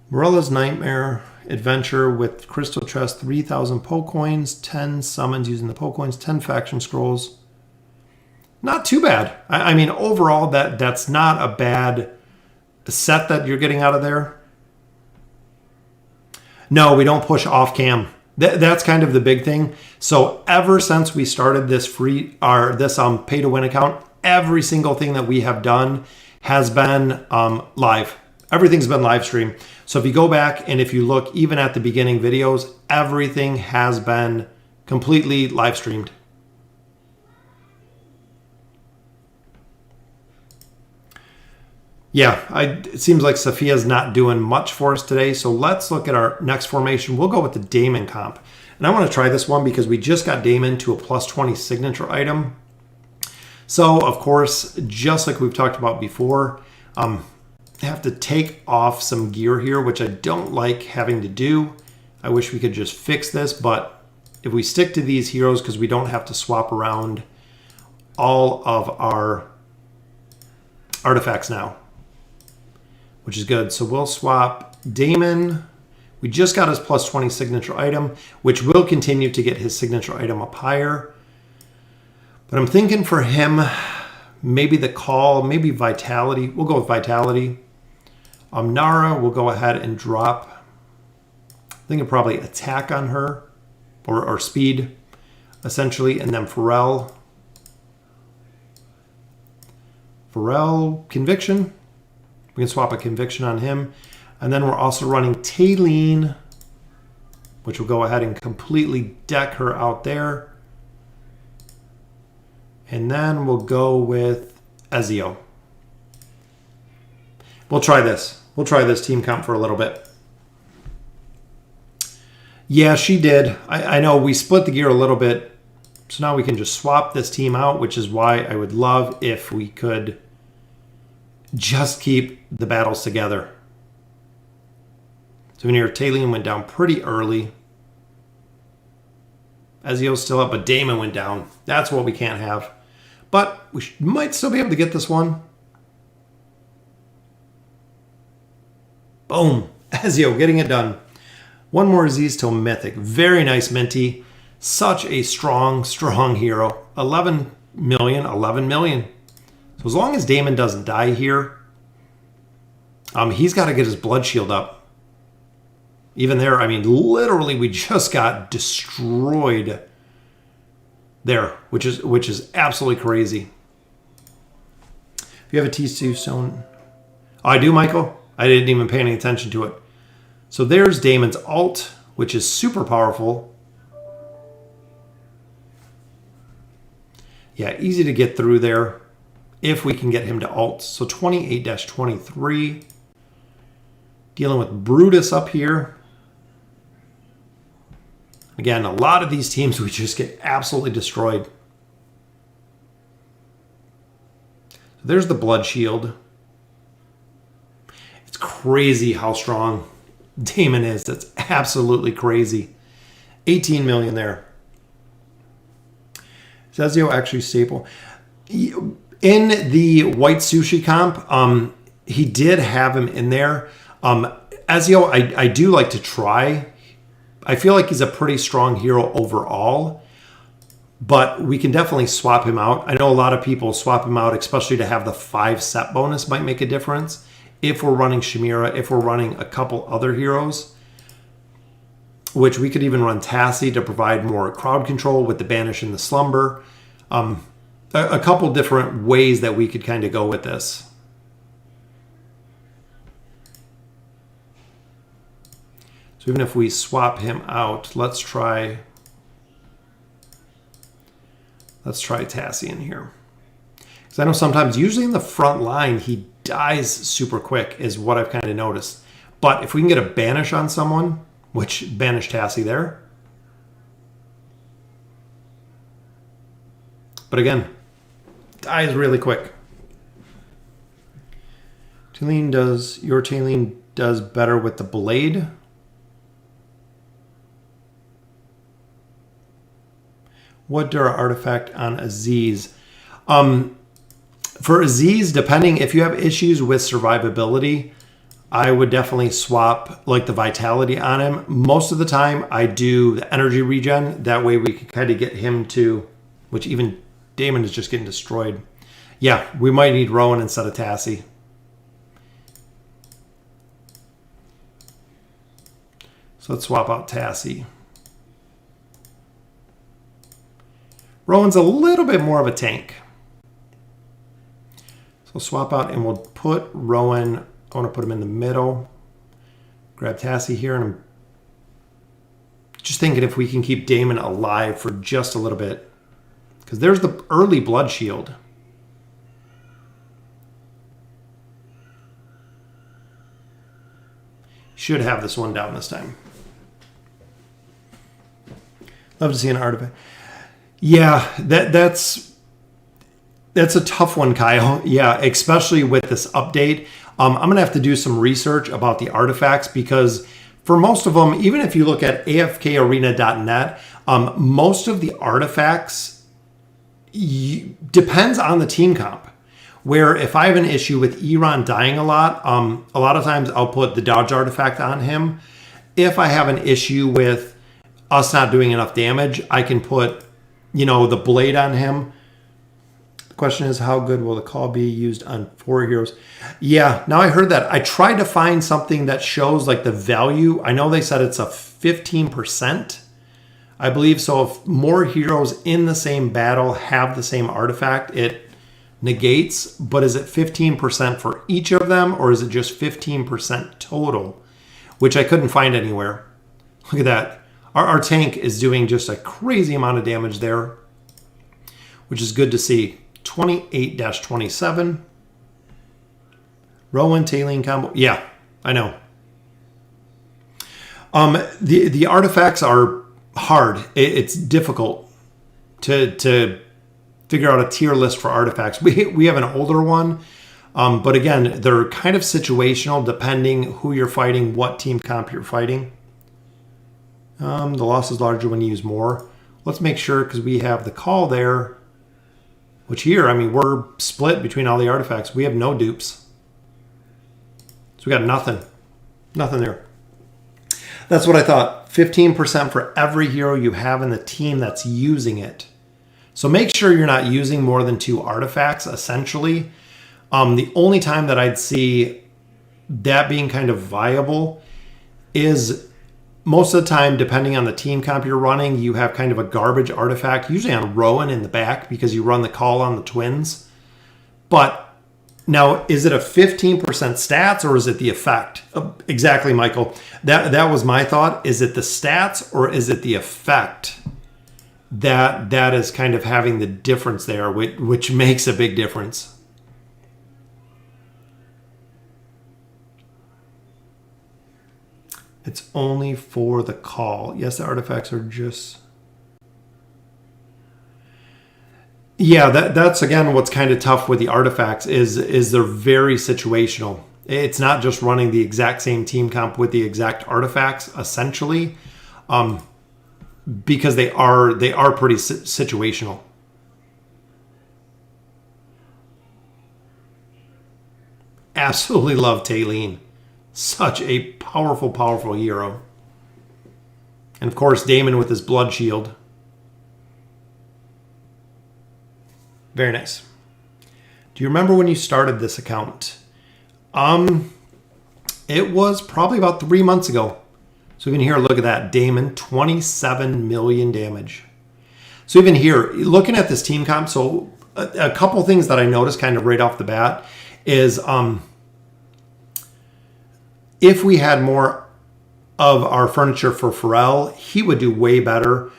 Morella's Nightmare Adventure with Crystal Chest, 3,000 Poe Coins, 10 summons using the Poe Coins, 10 faction scrolls. Not too bad. I mean, overall, that's not a bad set that you're getting out of there. No, we don't push off cam. That's kind of the big thing. So ever since we started this pay to win account, every single thing that we have done has been live. Everything's been live stream. So if you go back and if you look even at the beginning videos, everything has been completely live streamed. Yeah, it seems like Sophia's not doing much for us today. So let's look at our next formation. We'll go with the Damon comp. And I want to try this one because we just got Damon to a plus 20 signature item. So, of course, just like we've talked about before, I have to take off some gear here, which I don't like having to do. I wish we could just fix this, but if we stick to these heroes, because we don't have to swap around all of our artifacts now, which is good. So we'll swap Damon. We just got his plus 20 signature item, which will continue to get his signature item up higher. But I'm thinking for him, maybe the call, maybe Vitality. We'll go with Vitality. Nara, we'll go ahead and drop. I think it'll probably attack on her, or speed, essentially. And then Pharrell, Conviction. We can swap a Conviction on him. And then we're also running Taylene, which will go ahead and completely deck her out there. And then we'll go with Ezio. We'll try this. We'll try this team comp for a little bit. Yeah, she did. I know we split the gear a little bit. So now we can just swap this team out, which is why I would love if we could just keep the battles together. So in here, Taylene went down pretty early. Ezio's still up, but Damon went down. That's what we can't have. But we might still be able to get this one. Boom. Ezio getting it done. One more Aziz till Mythic. Very nice Minty. Such a strong, strong hero. 11 million, 11 million. So as long as Damon doesn't die here, he's got to get his blood shield up. Even there, I mean, literally we just got destroyed there, which is absolutely crazy. If you have a T2 stone... Oh, I do, Michael? I didn't even pay any attention to it. So there's Damon's ult, which is super powerful. Yeah, easy to get through there if we can get him to ult. So 28-23. Dealing with Brutus up here. Again, a lot of these teams we just get absolutely destroyed. So there's the blood shield. It's crazy how strong Damon is. That's absolutely crazy. 18 million there. Is Ezio actually staple? In the white sushi comp, he did have him in there. Ezio, I do like to try. I feel like he's a pretty strong hero overall, but we can definitely swap him out. I know a lot of people swap him out, especially to have the 5 set bonus might make a difference. If we're running Shamira, if we're running a couple other heroes, which we could even run Tassie to provide more crowd control with the Banish and the Slumber. A couple different ways that we could kind of go with this. So even if we swap him out, let's try Tassie in here. Because I know sometimes, usually in the front line, he dies super quick, is what I've kind of noticed. But if we can get a Banish on someone, which Banish Tassie there. But again, dies really quick. Your Taylene does better with the blade. What Dura artifact on Aziz? For Aziz, depending if you have issues with survivability, I would definitely swap like the vitality on him. Most of the time I do the energy regen. That way we can kind of get him to, which even Damon is just getting destroyed. Yeah, we might need Rowan instead of Tassie. So let's swap out Tassie. Rowan's a little bit more of a tank. So swap out and we'll put Rowan, I want to put him in the middle. Grab Tassie here, and I'm just thinking if we can keep Damon alive for just a little bit. Because there's the early blood shield. Should have this one down this time. Love to see an artifact. Yeah, that's a tough one, Kyle. Yeah, especially with this update. I'm going to have to do some research about the artifacts because for most of them, even if you look at afkarena.net, most of the artifacts depends on the team comp. Where if I have an issue with Iran dying a lot of times I'll put the dodge artifact on him. If I have an issue with us not doing enough damage, I can put, the blade on him. The question is, how good will the call be used on 4 heroes? Yeah, now I heard that. I tried to find something that shows like the value. I know they said it's a 15%, I believe. So if more heroes in the same battle have the same artifact, it negates. But is it 15% for each of them, or is it just 15% total? Which I couldn't find anywhere. Look at that. Our tank is doing just a crazy amount of damage there, which is good to see. 28-27. Rowan, Taline combo. Yeah, I know. The artifacts are hard. It's difficult to figure out a tier list for artifacts. We have an older one, but again, they're kind of situational depending who you're fighting, what team comp you're fighting. The loss is larger when you use more. Let's make sure, because we have the call there, which here, we're split between all the artifacts. We have no dupes. So we got nothing. Nothing there. That's what I thought. 15% for every hero you have in the team that's using it. So make sure you're not using more than 2 artifacts, essentially. The only time that I'd see that being kind of viable is most of the time, depending on the team comp you're running, you have kind of a garbage artifact, usually on Rowan in the back because you run the call on the twins. But now, is it a 15% stats or is it the effect? Exactly, Michael. That was my thought. Is it the stats or is it the effect? That is kind of having the difference there, which makes a big difference. It's only for the call. Yes, the artifacts are just... Yeah, that's again what's kind of tough with the artifacts is they're very situational. It's not just running the exact same team comp with the exact artifacts, essentially, because they are pretty situational. Absolutely love Taline. Such a powerful, powerful hero. And of course, Damon with his blood shield. Very nice. Do you remember when you started this account? It was probably about 3 months ago. So even here, look at that. Damon, 27 million damage. So even here, looking at this team comp, so a couple things that I noticed kind of right off the bat is... if we had more of our furniture for Pharrell, he would do way better.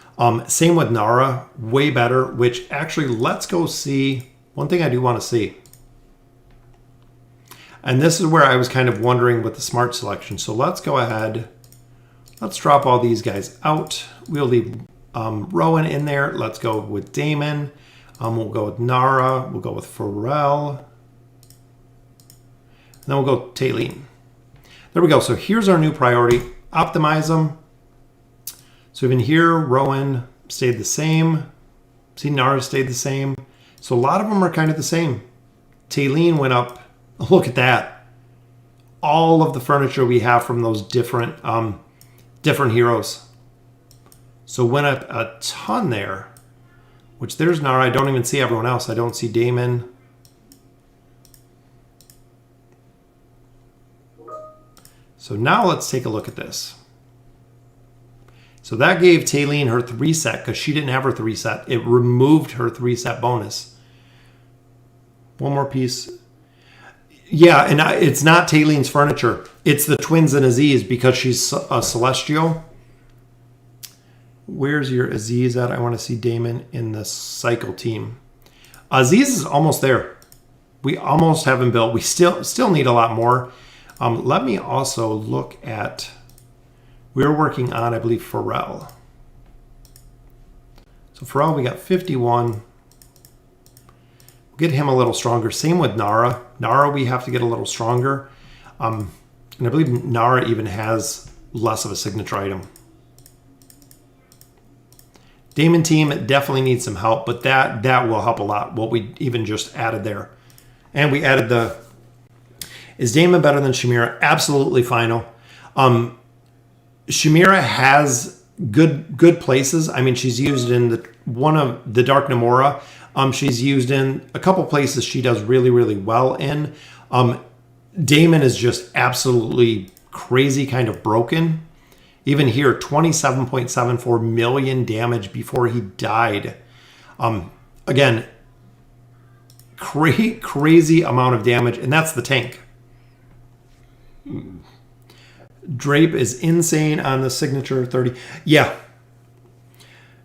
Same with Nara, way better, which actually, let's go see. One thing I do want to see. And this is where I was kind of wondering with the smart selection. So let's go ahead. Let's drop all these guys out. We'll leave Rowan in there. Let's go with Damon. We'll go with Nara. We'll go with Pharrell. And then we'll go Taline. There we go. So here's our new priority. Optimize them. So even here, Rowan stayed the same. See, Nara stayed the same. So a lot of them are kind of the same. Taylene went up. Look at that. All of the furniture we have from those different heroes. So went up a ton there. Which there's Nara. I don't even see everyone else. I don't see Damon. So now let's take a look at this. So that gave Taylene her 3-set because she didn't have her 3-set. It removed her 3-set bonus. One more piece. Yeah, and it's not Taylene's furniture. It's the twins and Aziz because she's a Celestial. Where's your Aziz at? I want to see Damon in the cycle team. Aziz is almost there. We almost have him built. We still need a lot more. Let me also look at... We're working on, I believe, Pharrell. So Pharrell, we got 51. We'll get him a little stronger. Same with Nara. Nara, we have to get a little stronger. And I believe Nara even has less of a signature item. Damon team definitely needs some help, but that will help a lot, what we even just added there. And we added the... Is Damon better than Shamira? Absolutely final. Shamira has good places. I mean, she's used in one of the Dark Namora. She's used in a couple places she does really, really well in. Damon is just absolutely crazy, kind of broken. Even here, 27.74 million damage before he died. Again, crazy amount of damage, and that's the tank. Drape is insane on the signature 30. Yeah.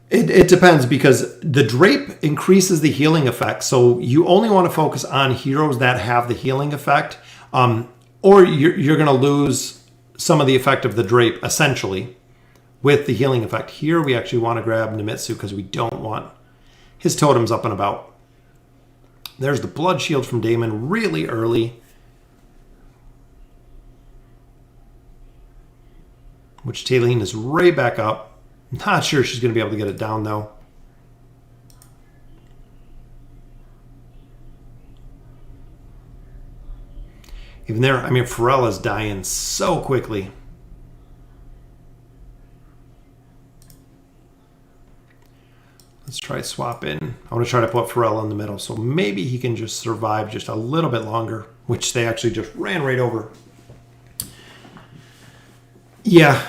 It depends because the Drape increases the healing effect. So you only want to focus on heroes that have the healing effect. Or you're going to lose some of the effect of the Drape, essentially, with the healing effect. Here we actually want to grab Nemitsu because we don't want his totems up and about. There's the Blood Shield from Damon really early. Which Taylene is right back up. Not sure she's going to be able to get it down, though. Even there, I mean, Pharrell is dying so quickly. Let's try swap in. I want to try to put Pharrell in the middle, so maybe he can just survive just a little bit longer, which they actually just ran right over. Yeah,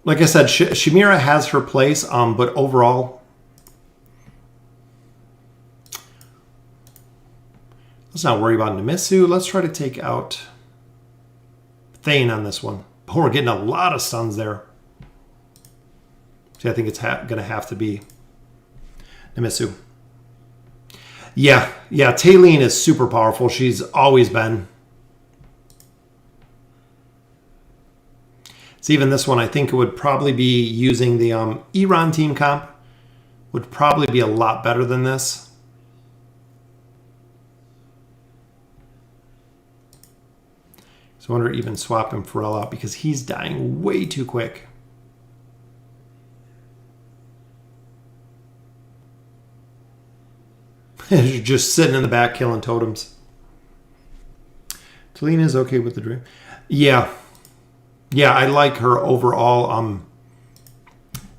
like I said, Shamira has her place, but overall, let's not worry about Nemitsu. Let's try to take out Thane on this one. Oh, we're getting a lot of stuns there. See, I think it's going to have to be Nemitsu. Yeah, Taylene is super powerful. She's always been. So even this one, I think it would probably be using the Iran team comp. Would probably be a lot better than this. So I wonder even swapping Pharrell out because he's dying way too quick. Just sitting in the back killing totems. Taylene is okay with the dream. Yeah, I like her overall.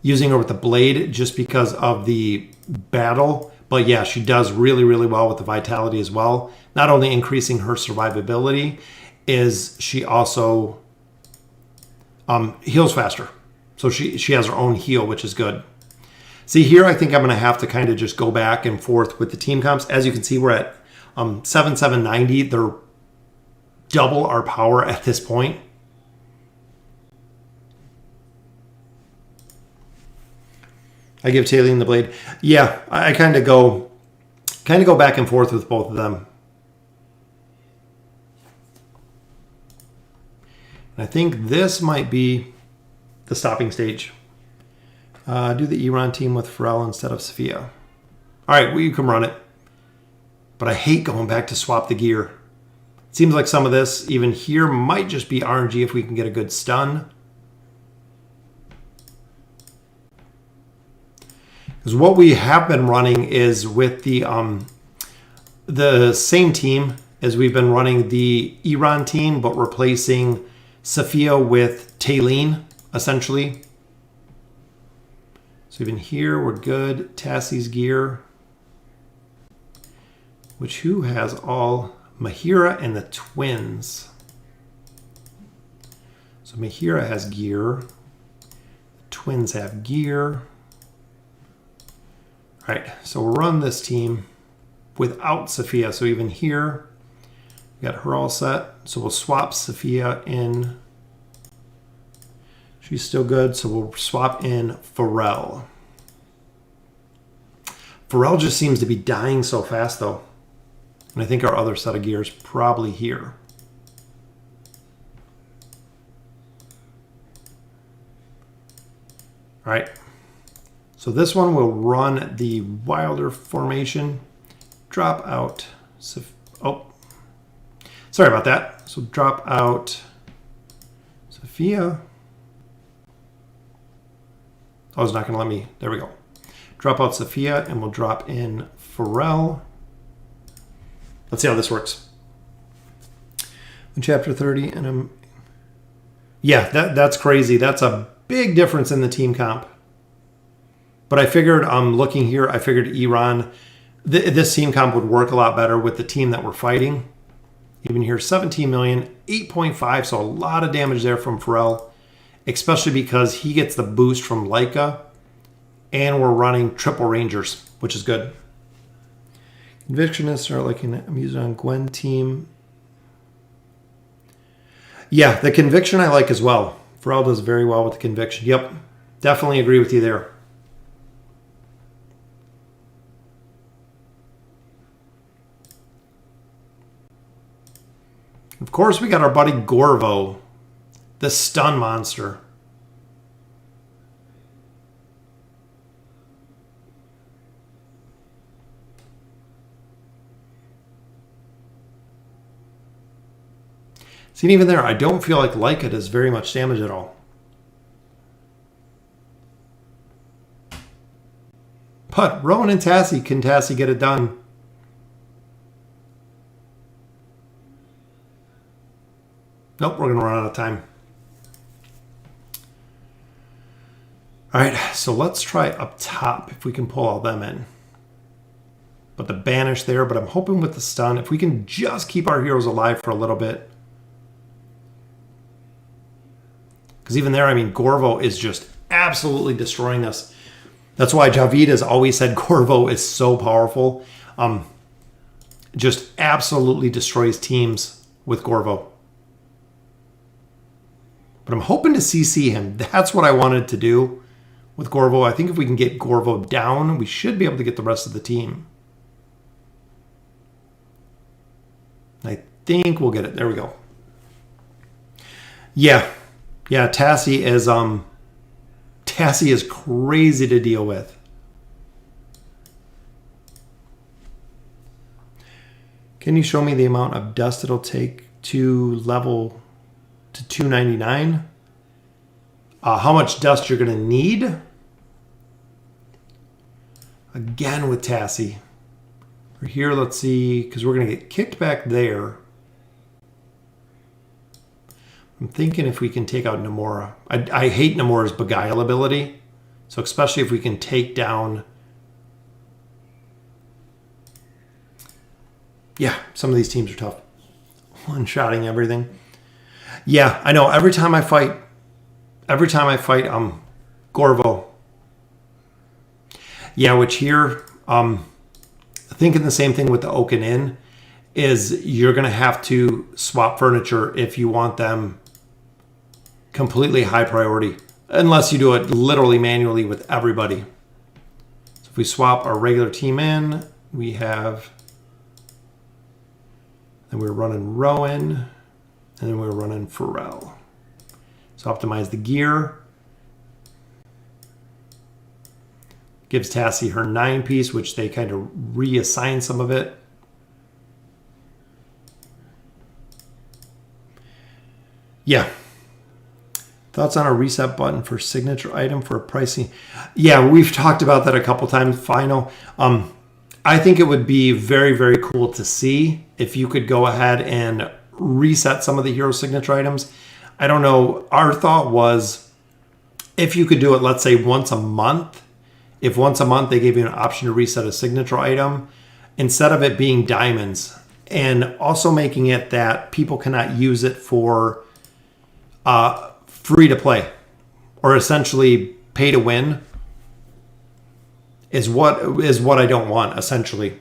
Using her with the blade just because of the battle. But yeah, she does really, really well with the vitality as well. Not only increasing her survivability, is she also heals faster. So she has her own heal, which is good. See, here I think I'm going to have to kind of just go back and forth with the team comps. As you can see, we're at 7,790. They're double our power at this point. I give Taylene the blade. Yeah, I kind of go back and forth with both of them. And I think this might be the stopping stage. Do the Iran team with Pharrell instead of Sophia. All right, well, you can run it. But I hate going back to swap the gear. It seems like some of this, even here, might just be RNG if we can get a good stun. Because what we have been running is with the same team as we've been running the Iran team, but replacing Sophia with Taylene, essentially. So even here, we're good. Tassie's gear. Which who has all? Mahira and the twins. So Mahira has gear. The twins have gear. All right, so we'll run this team without Sophia. So even here, we got her all set. So we'll swap Sophia in. She's still good, so we'll swap in Pharrell. Pharrell just seems to be dying so fast, though. And I think our other set of gear is probably here. All right. So this one will run the Wilder formation. Drop out. Oh, sorry about that. So drop out Sophia. Oh, it's not going to let me. There we go. Drop out Sophia, and we'll drop in Pharrell. Let's see how this works. In chapter 30, and I'm... Yeah, that's crazy. That's a big difference in the team comp. But I figured, looking here, I figured Iran, this team comp would work a lot better with the team that we're fighting. Even here, 17 million, 8.5, so a lot of damage there from Pharrell, especially because he gets the boost from Leica, and we're running triple Rangers, which is good. Convictionists are like I'm using on Gwen team. Yeah, the conviction I like as well. Pharrell does very well with the conviction. Yep, definitely agree with you there. Of course, we got our buddy Gorvo, the stun monster. See, even there, I don't feel like Leica does very much damage at all. But Rowan and Tassie, can Tassie get it done? Nope, we're going to run out of time. All right, so let's try up top if we can pull all them in. But the banish there, but I'm hoping with the stun, if we can just keep our heroes alive for a little bit. Because even there, I mean, Gorvo is just absolutely destroying us. That's why Javid has always said Gorvo is so powerful. Just absolutely destroys teams with Gorvo. But I'm hoping to CC him. That's what I wanted to do with Gorvo. I think if we can get Gorvo down, we should be able to get the rest of the team. I think we'll get it. There we go. Yeah, Tassie is crazy to deal with. Can you show me the amount of dust it'll take to level to 299? How much dust you're going to need? Again with Tassie. We're here, let's see, because we're going to get kicked back there. I'm thinking if we can take out Namora. I hate Namora's Beguile ability. So especially if we can take down... Yeah, some of these teams are tough. One-shotting everything. Yeah, I know. Every time I fight, Gorvo. Yeah, which here, thinking the same thing with the Oaken Inn, is you're going to have to swap furniture if you want them completely high priority, unless you do it literally manually with everybody. So if we swap our regular team in, we have, then we're running Rowan, and then we're running Pharrell. So optimize the gear. Gives Tassie her 9-piece, which they kind of reassign some of it. Yeah. Thoughts on a reset button for signature item for pricing? Yeah, we've talked about that a couple times. Final. I think it would be very, very cool to see if you could go ahead and reset some of the hero signature items. I don't know. Our thought was if you could do it, let's say once a month. If once a month they gave you an option to reset a signature item, instead of it being diamonds, and also making it that people cannot use it for free to play or essentially pay to win is what I don't want, essentially.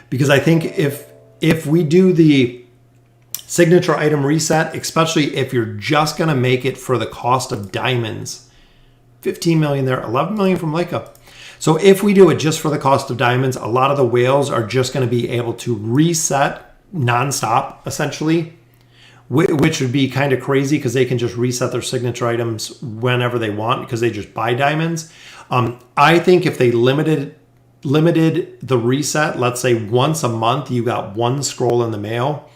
Because I think if we do the signature item reset, especially if you're just going to make it for the cost of diamonds, 15 million there, 11 million from Leica. So if we do it just for the cost of diamonds, a lot of the whales are just going to be able to reset nonstop, essentially, which would be kind of crazy because they can just reset their signature items whenever they want because they just buy diamonds. I think if they limited the reset, let's say once a month, you got one scroll in the mail.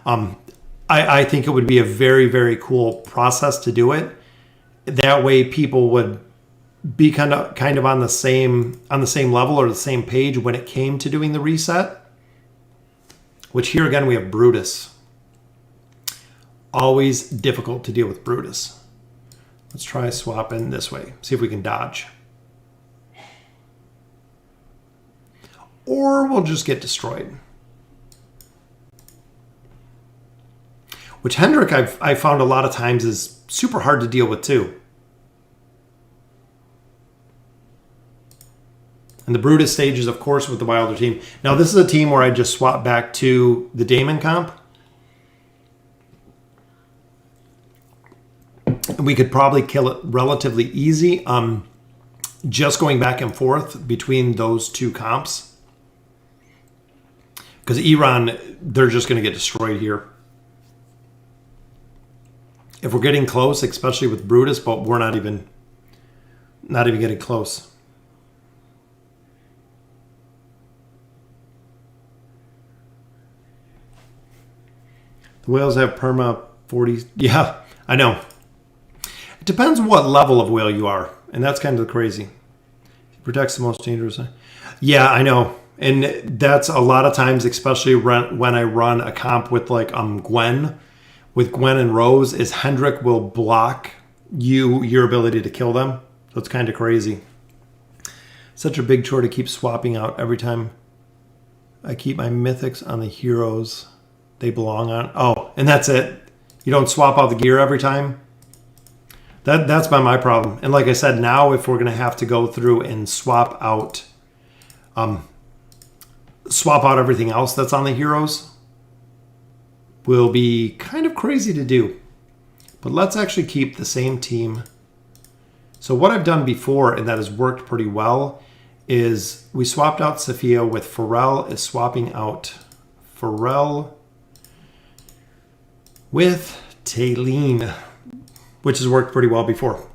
I think it would be a very, very cool process to do it. That way people would be kind of on the same level or the same page when it came to doing the reset. Which here again we have Brutus. Always difficult to deal with Brutus. Let's try swapping this way. See if we can dodge. Or we'll just get destroyed. Which Hendrik I found a lot of times is super hard to deal with too. And the Brutus stages, of course, with the Wilder team. Now, this is a team where I just swap back to the Damon comp. We could probably kill it relatively easy. Just going back and forth between those two comps. Because Iran, they're just going to get destroyed here. If we're getting close, especially with Brutus, but we're not even getting close. The whales have perma 40. Yeah, I know. It depends what level of whale you are, and that's kind of crazy. It protects the most dangerous. Yeah, I know. And that's a lot of times, especially when I run a comp with like Gwen, with Gwen and Rose, is Hendrik will block your ability to kill them. So it's kind of crazy. Such a big chore to keep swapping out every time I keep my mythics on the heroes they belong on. Oh, and that's it. You don't swap out the gear every time. That's been my problem. And like I said, now if we're going to have to go through and swap out everything else that's on the heroes, will be kind of crazy to do. But let's actually keep the same team. So what I've done before, and that has worked pretty well, is we swapped out Sophia with Pharrell is swapping out Pharrell with Taylene, which has worked pretty well before.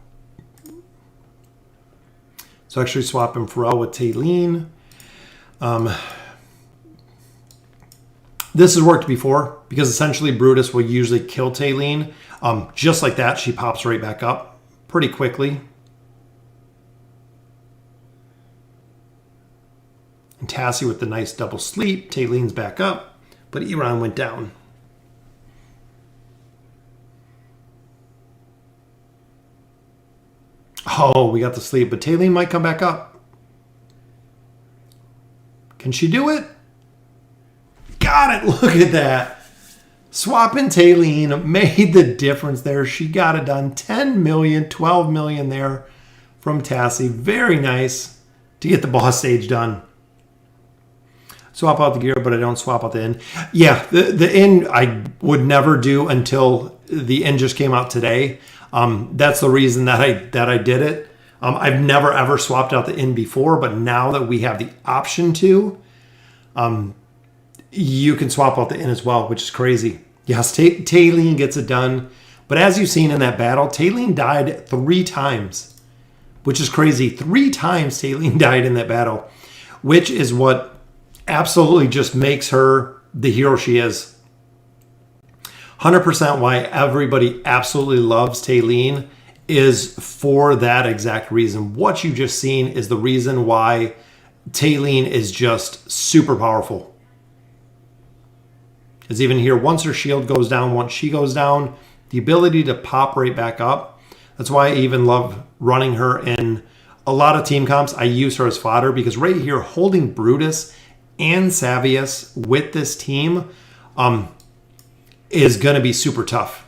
So actually swapping Pharrell with Taylene. This has worked before because essentially Brutus will usually kill Taylene. Just like that, she pops right back up pretty quickly. And Tassie with the nice double sleep. Taylene's back up, but Iran went down. Oh, we got the sleep, but Taylene might come back up. Can she do it? Got it. Look at that. Swapping Taylene made the difference there. She got it done. 10 million, 12 million there from Tassie. Very nice to get the boss stage done. Swap out the gear, but I don't swap out the inn. Yeah, the inn I would never do until the inn just came out today. That's the reason that I did it. I've never ever swapped out the inn before, but now that we have the option to, you can swap out the inn as well, which is crazy. Yes, Taylene gets it done. But as you've seen in that battle, Taylene died 3 times, which is crazy. 3 times Taylene died in that battle, which is what absolutely just makes her the hero she is. 100% why everybody absolutely loves Taylene is for that exact reason. What you just seen is the reason why Taylene is just super powerful. As even here, once her shield goes down, once she goes down, the ability to pop right back up. That's why I even love running her in a lot of team comps. I use her as fodder because right here, holding Brutus and Savius with this team is going to be super tough.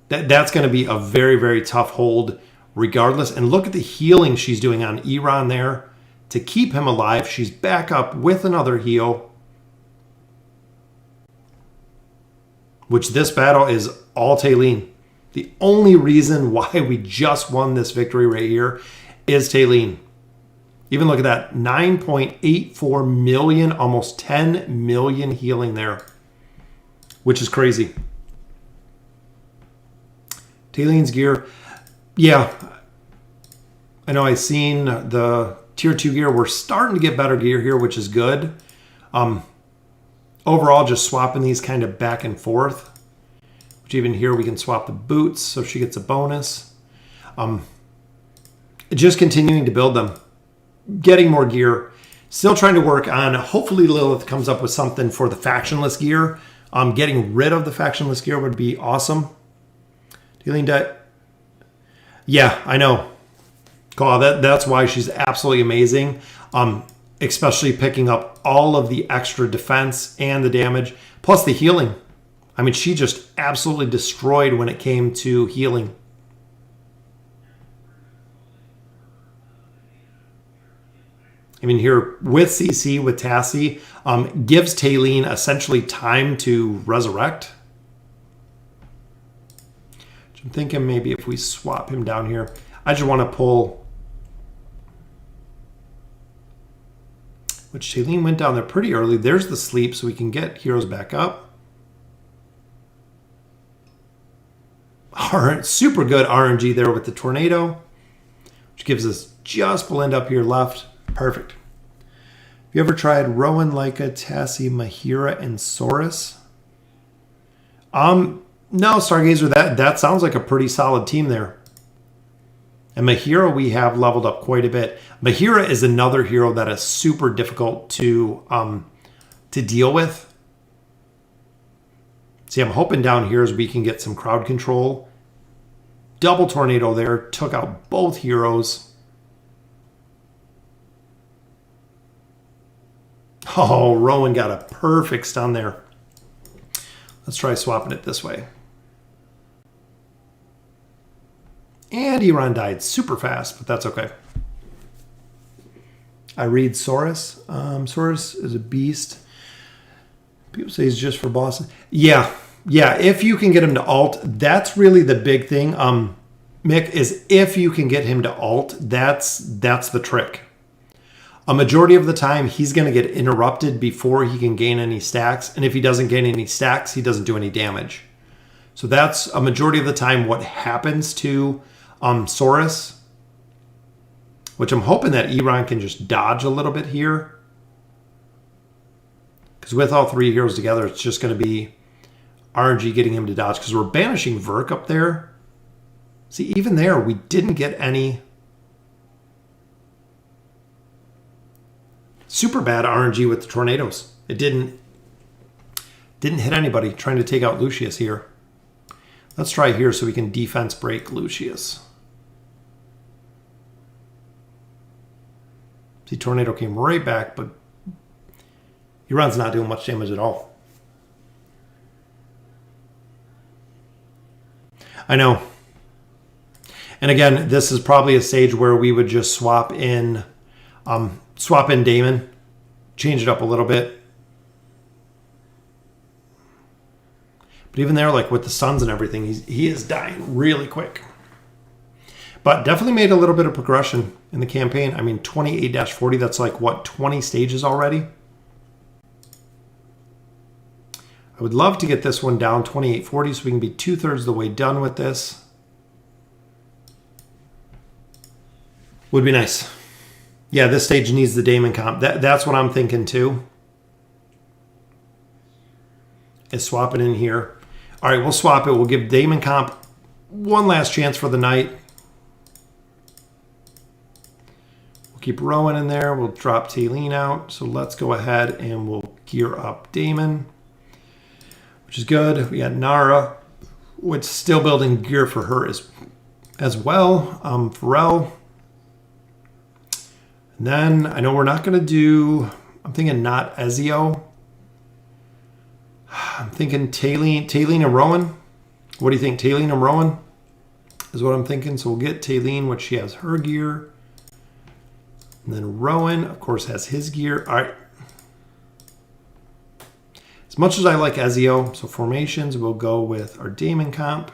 That's going to be a very, very tough hold regardless. And look at the healing she's doing on Iran there to keep him alive. She's back up with another heal, which this battle is all Taylene. The only reason why we just won this victory right here is Taylene. Even look at that, 9.84 million, almost 10 million healing there, which is crazy. Taylene's gear, yeah, I know I've seen the tier 2 gear. We're starting to get better gear here, which is good. Overall, just swapping these kind of back and forth. Which even here we can swap the boots, so she gets a bonus. Just continuing to build them. Getting more gear. Still trying to work on, hopefully Lilith comes up with something for the factionless gear. Getting rid of the factionless gear would be awesome. Dealing debt. Yeah, I know. Cool. That's why she's absolutely amazing. Especially picking up all of the extra defense and the damage, plus the healing. I mean, she just absolutely destroyed when it came to healing. I mean, here with CC, with Tassie, gives Taylene essentially time to resurrect. I'm thinking maybe if we swap him down here, I just want to pull, which Taylene went down there pretty early. There's the sleep, so we can get heroes back up. Super good RNG there with the tornado, which gives us just blend up here left. Perfect. Have you ever tried Rowan, Leica, Tassie, Mahira, and Saurus? No, Stargazer, that sounds like a pretty solid team there. And Mahira we have leveled up quite a bit. Mahira is another hero that is super difficult to deal with. See, I'm hoping down here as we can get some crowd control. Double tornado there, took out both heroes. Oh, Rowan got a perfect stun there. Let's try swapping it this way. And Iran died super fast, but that's okay. I read Saurus. Saurus is a beast. People say he's just for bosses. Yeah, if you can get him to alt, that's really the big thing. Mick, is if you can get him to alt, that's the trick. A majority of the time, he's going to get interrupted before he can gain any stacks. And if he doesn't gain any stacks, he doesn't do any damage. So that's a majority of the time what happens to Saurus. Which I'm hoping that Iran can just dodge a little bit here. Because with all three heroes together, it's just going to be RNG getting him to dodge. Because we're banishing Verk up there. See, even there, we didn't get any super bad RNG with the tornadoes. It didn't hit anybody trying to take out Lucius here. Let's try here so we can defense break Lucius. See, tornado came right back, but Iran's not doing much damage at all. I know. And again, this is probably a stage where we would just swap in Damon, change it up a little bit. But even there, like with the suns and everything, he is dying really quick. But definitely made a little bit of progression in the campaign. I mean, 28-40, that's like, what, 20 stages already? I would love to get this one down 28-40 so we can be 2/3 of the way done with this. Would be nice. Yeah, this stage needs the Damon comp. That's what I'm thinking too. is swapping in here. All right, we'll swap it. We'll give Damon Comp one last chance for the night. We'll keep Rowan in there. We'll drop Taylene out. So let's go ahead and we'll gear up Damon, which is good. We got Nara, which is still building gear for her as well. Pharrell. And then I know we're not going to do, I'm thinking not Ezio. I'm thinking Taylene and Rowan. What do you think? Taylene and Rowan is what I'm thinking. So we'll get Taylene, which she has her gear. And then Rowan, of course, has his gear. All right. As much as I like Ezio, so formations, we'll go with our Damon Comp.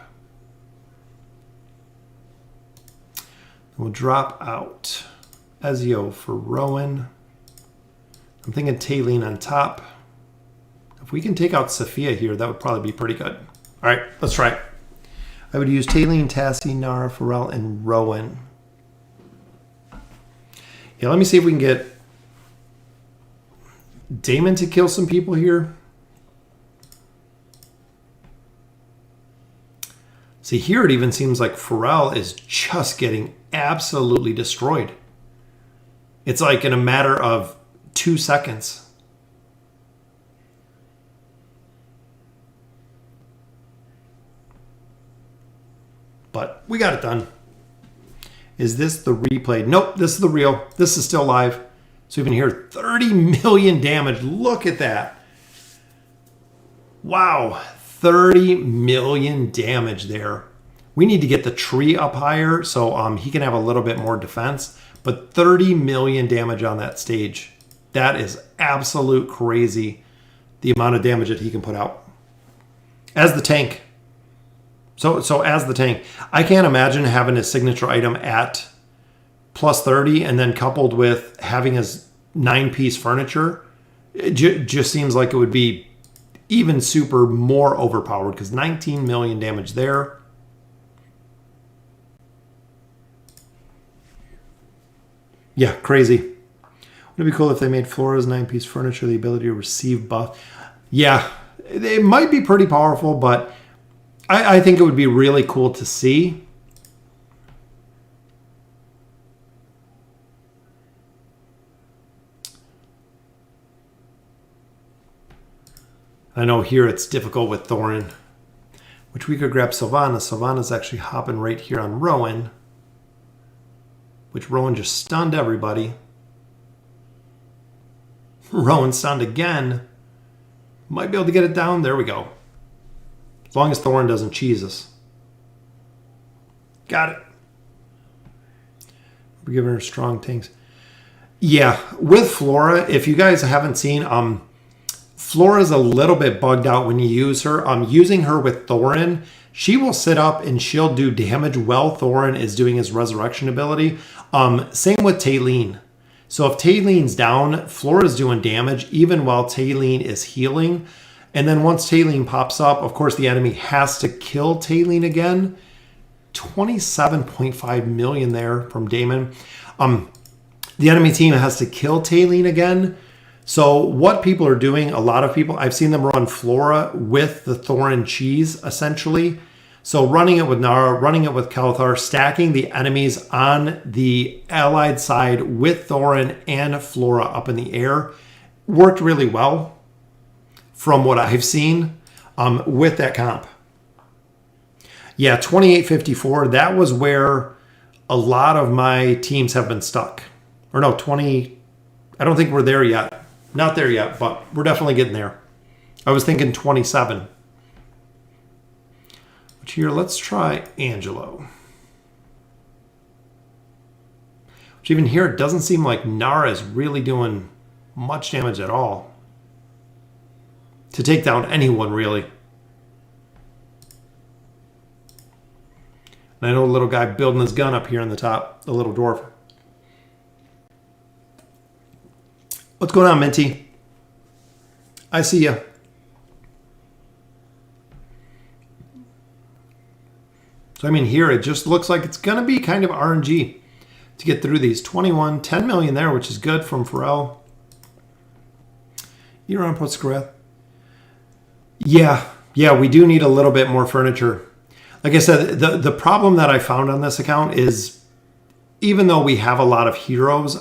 We'll drop out Ezio for Rowan. I'm thinking Taylene on top. If we can take out Sophia here, that would probably be pretty good. All right, let's try it. I would use Taylene, Tassie, Nara, Pharrell, and Rowan. Yeah, let me see if we can get Damon to kill some people here. See, here it even seems like Pharrell is just getting absolutely destroyed. It's like in a matter of 2 seconds. But we got it done. Is this the replay? Nope, this is the real. This is still live. So you can hear 30 million damage. Look at that. Wow, 30 million damage there. We need to get the tree up higher so he can have a little bit more defense. But 30 million damage on that stage. That is absolute crazy, the amount of damage that he can put out. As the tank. So as the tank, I can't imagine having his signature item at plus 30 and then coupled with having his 9-piece furniture. It just seems like it would be even super more overpowered because 19 million damage there. Yeah, crazy. Wouldn't it be cool if they made Flora's 9-piece furniture the ability to receive buff? Yeah, it might be pretty powerful, but I think it would be really cool to see. I know here it's difficult with Thorin, which we could grab Sylvana. Sylvana's actually hopping right here on Rowan, which Rowan just stunned everybody. Rowan stunned again. Might be able to get it down. There we go. As long as Thorin doesn't cheese us. Got it. We're giving her strong tanks. Yeah, with Flora, if you guys haven't seen, Flora's a little bit bugged out when you use her. Using her with Thorin, she will sit up and she'll do damage while Thorin is doing his resurrection ability. Same with Taylene. So if Taylene's down, Flora's doing damage even while Taylene is healing. And then once Taylene pops up, of course, the enemy has to kill Taylene again. 27.5 million there from Damon. The enemy team has to kill Taylene again. So what people are doing, a lot of people, I've seen them run Flora with the Thorin cheese, essentially. So running it with Nara, running it with Kelthar, stacking the enemies on the allied side with Thorin and Flora up in the air worked really well. From what I've seen with that comp. Yeah, 2854, that was where a lot of my teams have been stuck. Or no, 20, I don't think we're there yet. Not there yet, but we're definitely getting there. I was thinking 27. Which here, let's try Angelo. Which even here, it doesn't seem like Nara is really doing much damage at all. To take down anyone, really. And I know a little guy building his gun up here on the top, the little dwarf. What's going on, Minty? I see ya. So, I mean, here it just looks like it's going to be kind of RNG to get through these. 21, 10 million there, which is good from Pharrell. You're on Potscareth. Yeah, we do need a little bit more furniture. Like I said, the problem that I found on this account is even though we have a lot of heroes,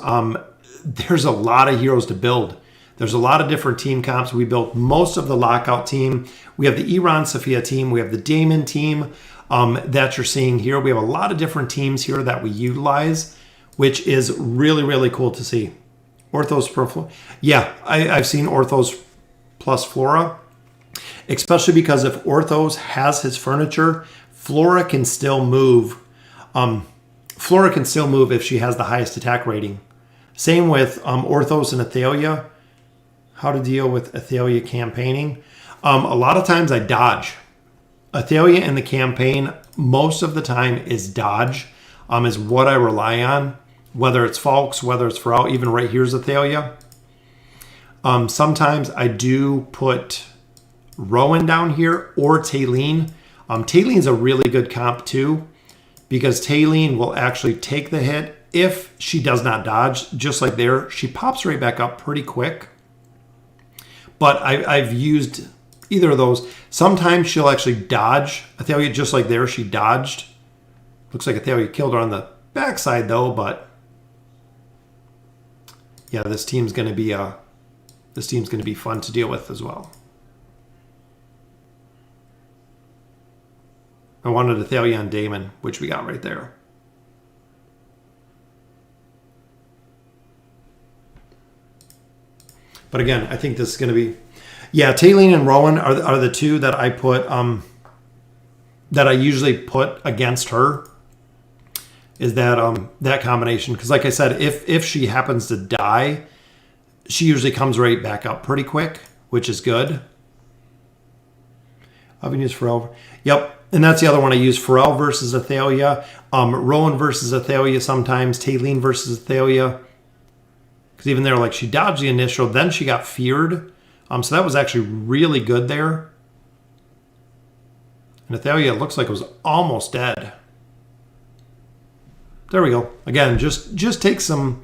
there's a lot of heroes to build. There's a lot of different team comps. We built most of the Lockout team. We have the Iran Sophia team. We have the Damon team that you're seeing here. We have a lot of different teams here that we utilize, which is really, really cool to see. Orthos per Flora. Yeah, I've seen Orthos plus Flora, especially because if Orthos has his furniture, Flora can still move. Flora can still move if she has the highest attack rating. Same with Orthos and Aethelia. How to deal with Aethelia Campaigning. A lot of times I dodge. Aethelia in the campaign, most of the time is dodge, is what I rely on. Whether it's Falks, whether it's Pharrell, even right here's Aethelia. Sometimes I do put Rowan down here or Taylene. Taylene's a really good comp too, because Taylene will actually take the hit if she does not dodge. Just like there, she pops right back up pretty quick. But I've used either of those. Sometimes she'll actually dodge. Aethelia, just like there, she dodged. Looks like Aethelia killed her on the backside though, but yeah, this team's gonna be fun to deal with as well. I wanted Aethelia on Damon, which we got right there. But again, I think this is going to be... Yeah, Taylene and Rowan are the two that I put... that I usually put against her. Is that that combination. Because like I said, if she happens to die, she usually comes right back up pretty quick, which is good. I've been used Pharrell. Yep. And that's the other one I use. Pharrell versus Aethelia. Rowan versus Aethelia sometimes. Taylene versus Aethelia. Because even there, like, she dodged the initial, then she got feared. So that was actually really good there. And Aethelia looks like it was almost dead. There we go. Again, just take some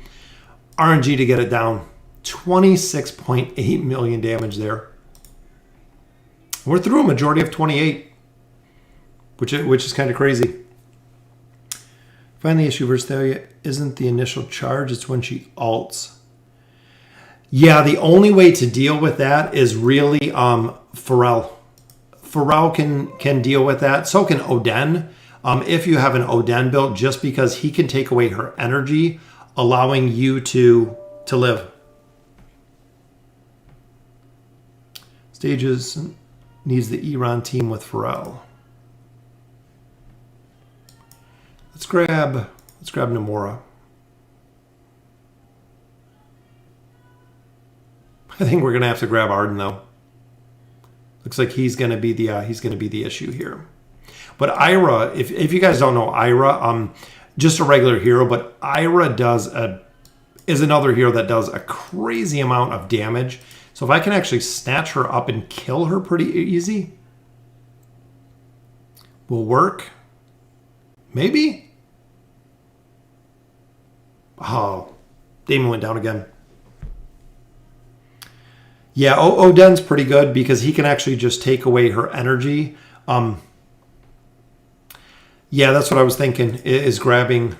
RNG to get it down. 26.8 million damage there. We're through a majority of 28, which is kind of crazy. Find the issue versus Aethelia isn't the initial charge, it's when she ults. Yeah, the only way to deal with that is really Pharrell. Pharrell can deal with that. So can Oden. If you have an Oden built, just because he can take away her energy, allowing you to live. Stages needs the Iran team with Pharrell. Let's grab Nomura. I think we're gonna have to grab Arden though. Looks like he's gonna be the issue here. But Ira, if you guys don't know Ira, just a regular hero, but Ira is another hero that does a crazy amount of damage. So if I can actually snatch her up and kill her pretty easy, will work. Maybe. Oh, Damon went down again. Yeah, Oden's pretty good because he can actually just take away her energy. Yeah, that's what I was thinking, is grabbing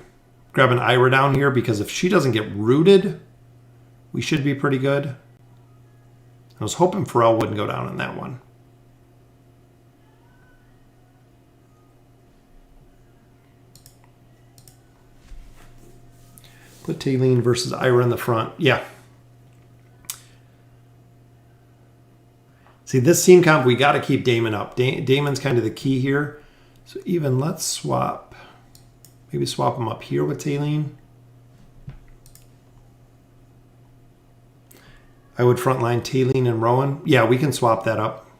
Ira down here, because if she doesn't get rooted, we should be pretty good. I was hoping Pharrell wouldn't go down in that one. Put Taylene versus Ira in the front. Yeah. See, this team comp, we got to keep Damon up. Damon's kind of the key here. So even let's swap. Maybe swap him up here with Taylene. I would frontline Taylene and Rowan. Yeah, we can swap that up.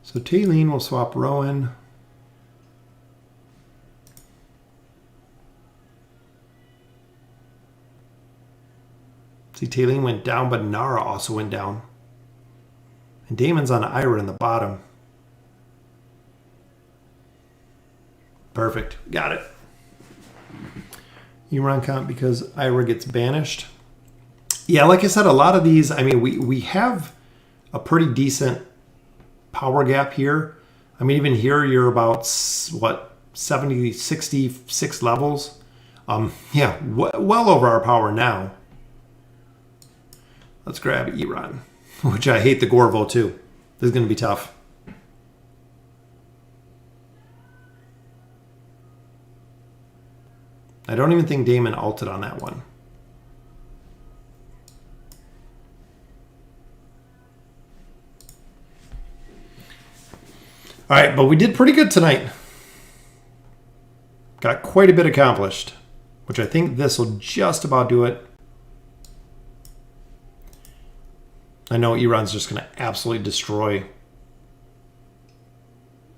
So Taylene will swap Rowan. See, Taylene went down, but Nara also went down. And Damon's on Ira in the bottom. Perfect. Got it. Iran comp because Ira gets banished. Yeah, like I said, a lot of these, I mean, we have a pretty decent power gap here. I mean, even here, you're about, what, 70, 66 levels. Yeah, well over our power now. Let's grab Iran, which I hate the Gorvo too. This is going to be tough. I don't even think Damon ulted on that one. All right, but we did pretty good tonight. Got quite a bit accomplished, which I think this will just about do it. I know Iran's just going to absolutely destroy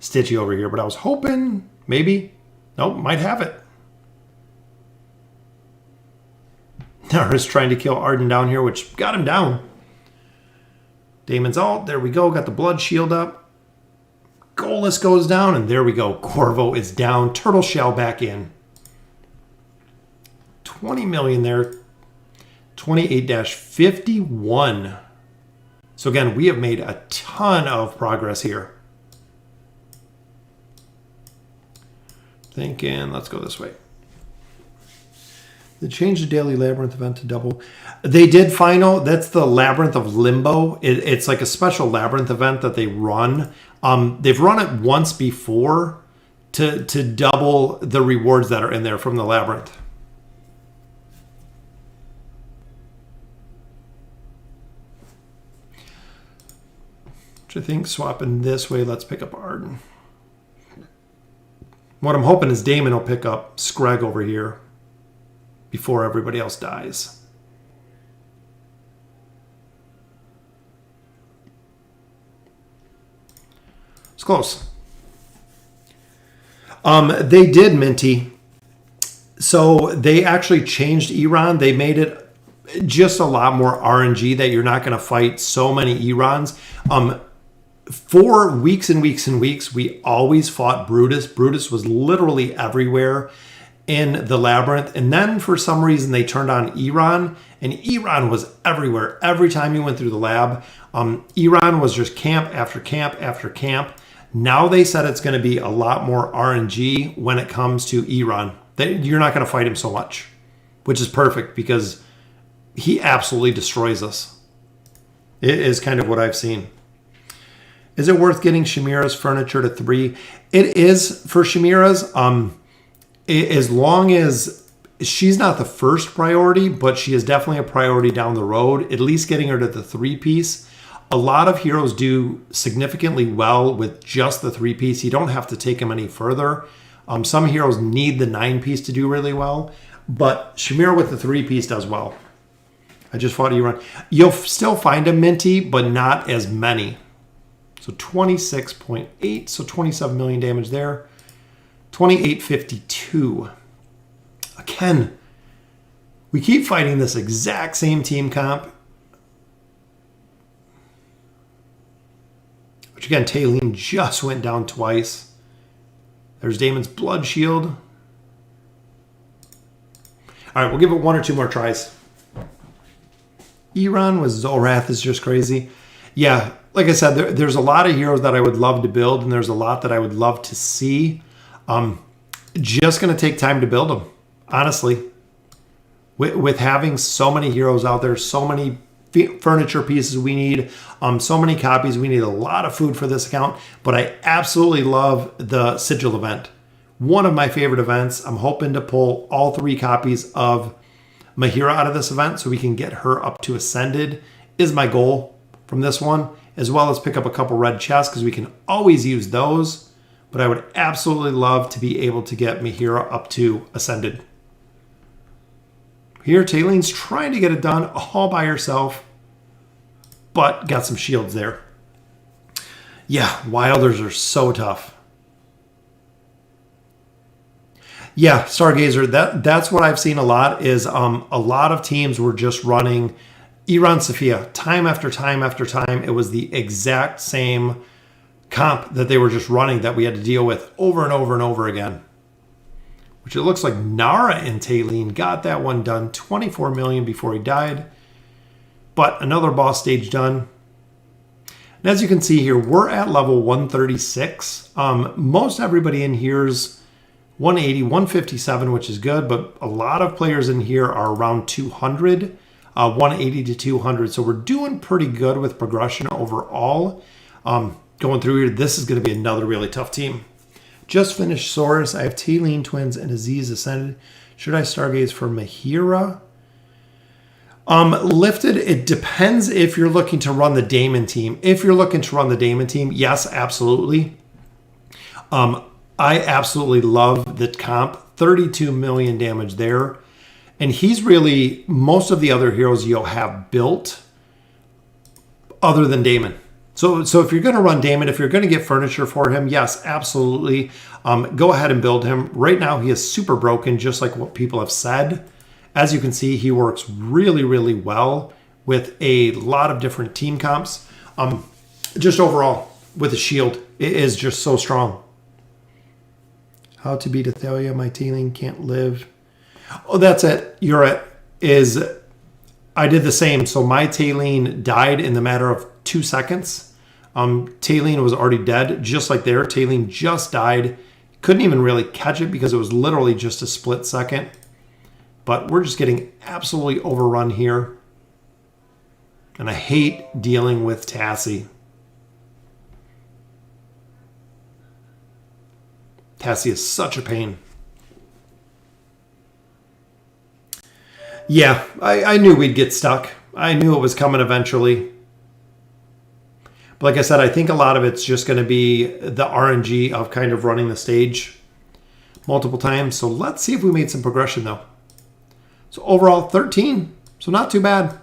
Stitchy over here, but I was hoping maybe. Nope, might have it. Nara's trying to kill Arden down here, which got him down. Damon's ult. There we go. Got the blood shield up. Goalless goes down, and there we go. Corvo is down. Turtle Shell back in. 20 million there. 28-51. So again, we have made a ton of progress here. Thinking, let's go this way. They changed the daily Labyrinth event to double. They did final. That's the Labyrinth of Limbo. It's like a special Labyrinth event that they run. They've run it once before to double the rewards that are in there from the Labyrinth. Which I think swapping this way, let's pick up Arden. What I'm hoping is Damon will pick up Screg over here before everybody else dies. It's close. They did, Minty. So they actually changed Iran. They made it just a lot more RNG that you're not going to fight so many Irans. For weeks and weeks and weeks, we always fought Brutus. Brutus was literally everywhere in the Labyrinth. And then for some reason, they turned on Iran. And Iran was everywhere. Every time you went through the lab, Iran was just camp after camp after camp. Now they said it's going to be a lot more RNG when it comes to Iran. You're not going to fight him so much, which is perfect because he absolutely destroys us. It is kind of what I've seen. Is it worth getting Shamira's furniture to 3? It is for Shamira's. As long as she's not the first priority, but she is definitely a priority down the road, at least getting her to the 3-piece. A lot of heroes do significantly well with just the 3-piece. You don't have to take them any further. Some heroes need the 9-piece to do really well, but Shamira with the 3-piece does well. I just fought Iran. You'll still find a Minty, but not as many. So 26.8, so 27 million damage there. 28.52. Again, we keep fighting this exact same team comp. Which again, Taylene just went down twice. There's Damon's blood shield. All right, we'll give it 1 or 2 more tries. Iran with Zolrath is just crazy. Yeah, like I said, there's a lot of heroes that I would love to build, and there's a lot that I would love to see. Just going to take time to build them, honestly. With having so many heroes out there, so many furniture pieces we need, so many copies, we need a lot of food for this account. But I absolutely love the Sigil event. One of my favorite events. I'm hoping to pull all 3 copies of Mahira out of this event so we can get her up to Ascended is my goal from this one, as well as pick up a couple red chests because we can always use those. But I would absolutely love to be able to get Mahira up to Ascended. Here, Taylene's trying to get it done all by herself, but got some shields there. Yeah, Wilders are so tough. Yeah, Stargazer, that's what I've seen a lot is a lot of teams were just running Iran Sophia time after time after time. It was the exact same comp that they were just running that we had to deal with over and over and over again. Which it looks like Nara and Taylene got that one done. 24 million before he died. But another boss stage done. And as you can see here, we're at level 136. Most everybody in here's 180, 157, which is good, but a lot of players in here are around 200, 180 to 200. So we're doing pretty good with progression overall. Going through here, this is going to be another really tough team. Just finished Saurus. I have Taline Twins and Aziz Ascended. Should I Stargaze for Mahira? Lifted, it depends if you're looking to run the Damon team. If you're looking to run the Damon team, yes, absolutely. I absolutely love the comp. 32 million damage there. And he's really, most of the other heroes you'll have built other than Damon. So if you're going to run Damon, if you're going to get furniture for him, yes, absolutely. Go ahead and build him. Right now, he is super broken, just like what people have said. As you can see, he works really, really well with a lot of different team comps. Just overall, with the shield, it is just so strong. How to beat Aethelia, my Taline can't live. Oh, that's it. You're it. I did the same. So my Taline died in the matter of 2 seconds. Taline was already dead, just like there. Taline just died. Couldn't even really catch it because it was literally just a split second. But we're just getting absolutely overrun here. And I hate dealing with Tassie. Tassie is such a pain. Yeah, I knew we'd get stuck. I knew it was coming eventually. But like I said, I think a lot of it's just going to be the RNG of kind of running the stage multiple times. So let's see if we made some progression though. So overall 13, so not too bad.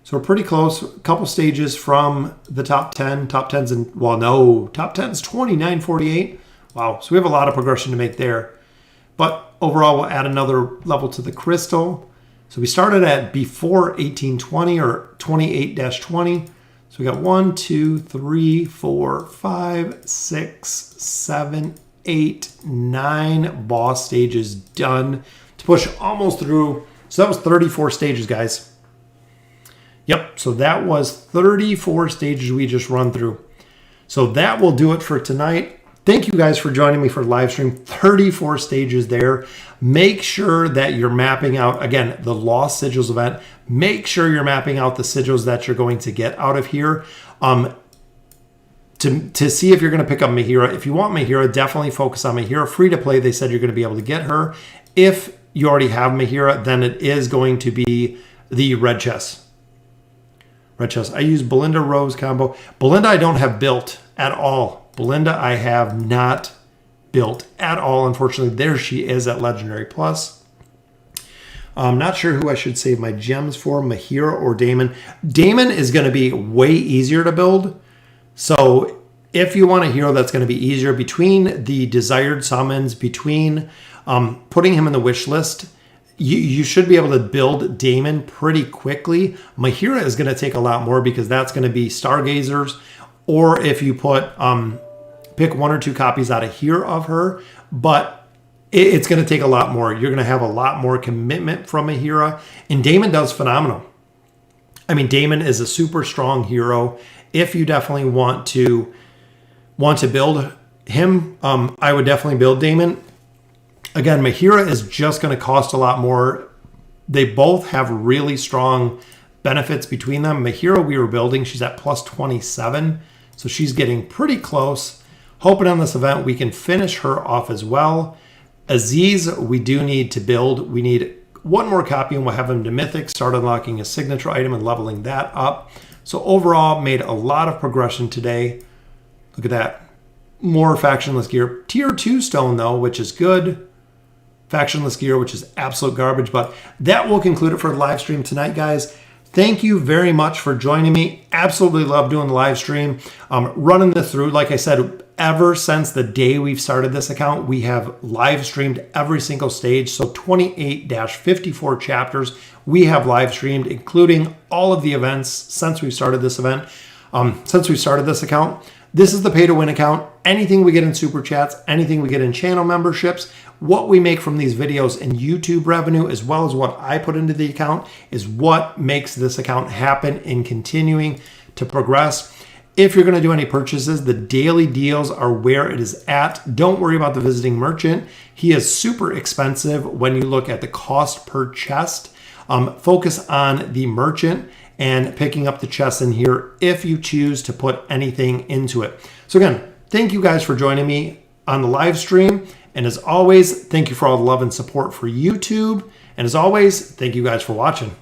So we're pretty close, a couple stages from the top 10. Top 10's in, well, no, top 10's 2948. Wow, so we have a lot of progression to make there. But overall, we'll add another level to the crystal. So we started at before 1820 or 28-20. So we got 1, 2, 3, 4, 5, 6, 7, 8, 9 boss stages done to push almost through. So that was 34 stages, guys. Yep, so that was 34 stages we just run through. So that will do it for tonight. Thank you guys for joining me for live stream. 34 stages there. Make sure that you're mapping out, again, the Lost Sigils event. Make sure you're mapping out the sigils that you're going to get out of here. To see if you're going to pick up Mahira. If you want Mahira, definitely focus on Mahira. Free to play, they said you're going to be able to get her. If you already have Mahira, then it is going to be the red chest. Red chest. I use Belinda Rose combo. Belinda I don't have built at all. Belinda I have not built at all. Unfortunately, there she is at Legendary Plus. I'm not sure who I should save my gems for, Mahira or Damon. Damon is going to be way easier to build. So if you want a hero that's going to be easier, between the desired summons, between putting him in the wish list, you should be able to build Damon pretty quickly. Mahira is going to take a lot more because that's going to be Stargazers. Or if you put pick 1 or 2 copies out of here of her, but it's going to take a lot more. You're going to have a lot more commitment from Mahira, and Damon does phenomenal. I mean, Damon is a super strong hero. If you definitely want to build him, I would definitely build Damon. Again, Mahira is just going to cost a lot more. They both have really strong benefits between them. Mahira we were building, she's at plus 27, so she's getting pretty close. Hoping on this event we can finish her off as well. Aziz, we do need to build. We need 1 more copy and we'll have him to Mythic, start unlocking a signature item and leveling that up. So overall, made a lot of progression today. Look at that. More factionless gear. Tier 2 stone though, which is good. Factionless gear, which is absolute garbage. But that will conclude it for the live stream tonight, guys. Thank you very much for joining me. Absolutely love doing the live stream. Running this through, like I said, ever since the day we've started this account, we have live streamed every single stage. So 28-54 chapters we have live streamed, including all of the events since we've started this event. Since we've started this account. This is the pay to win account. Anything we get in super chats, anything we get in channel memberships, what we make from these videos in YouTube revenue, as well as what I put into the account, is what makes this account happen and continuing to progress. If you're going to do any purchases, the daily deals are where it is at. Don't worry about the visiting merchant. He is super expensive when you look at the cost per chest. Focus on the merchant and picking up the chests in here if you choose to put anything into it. So again, thank you guys for joining me on the live stream. And as always, thank you for all the love and support for YouTube. And as always, thank you guys for watching.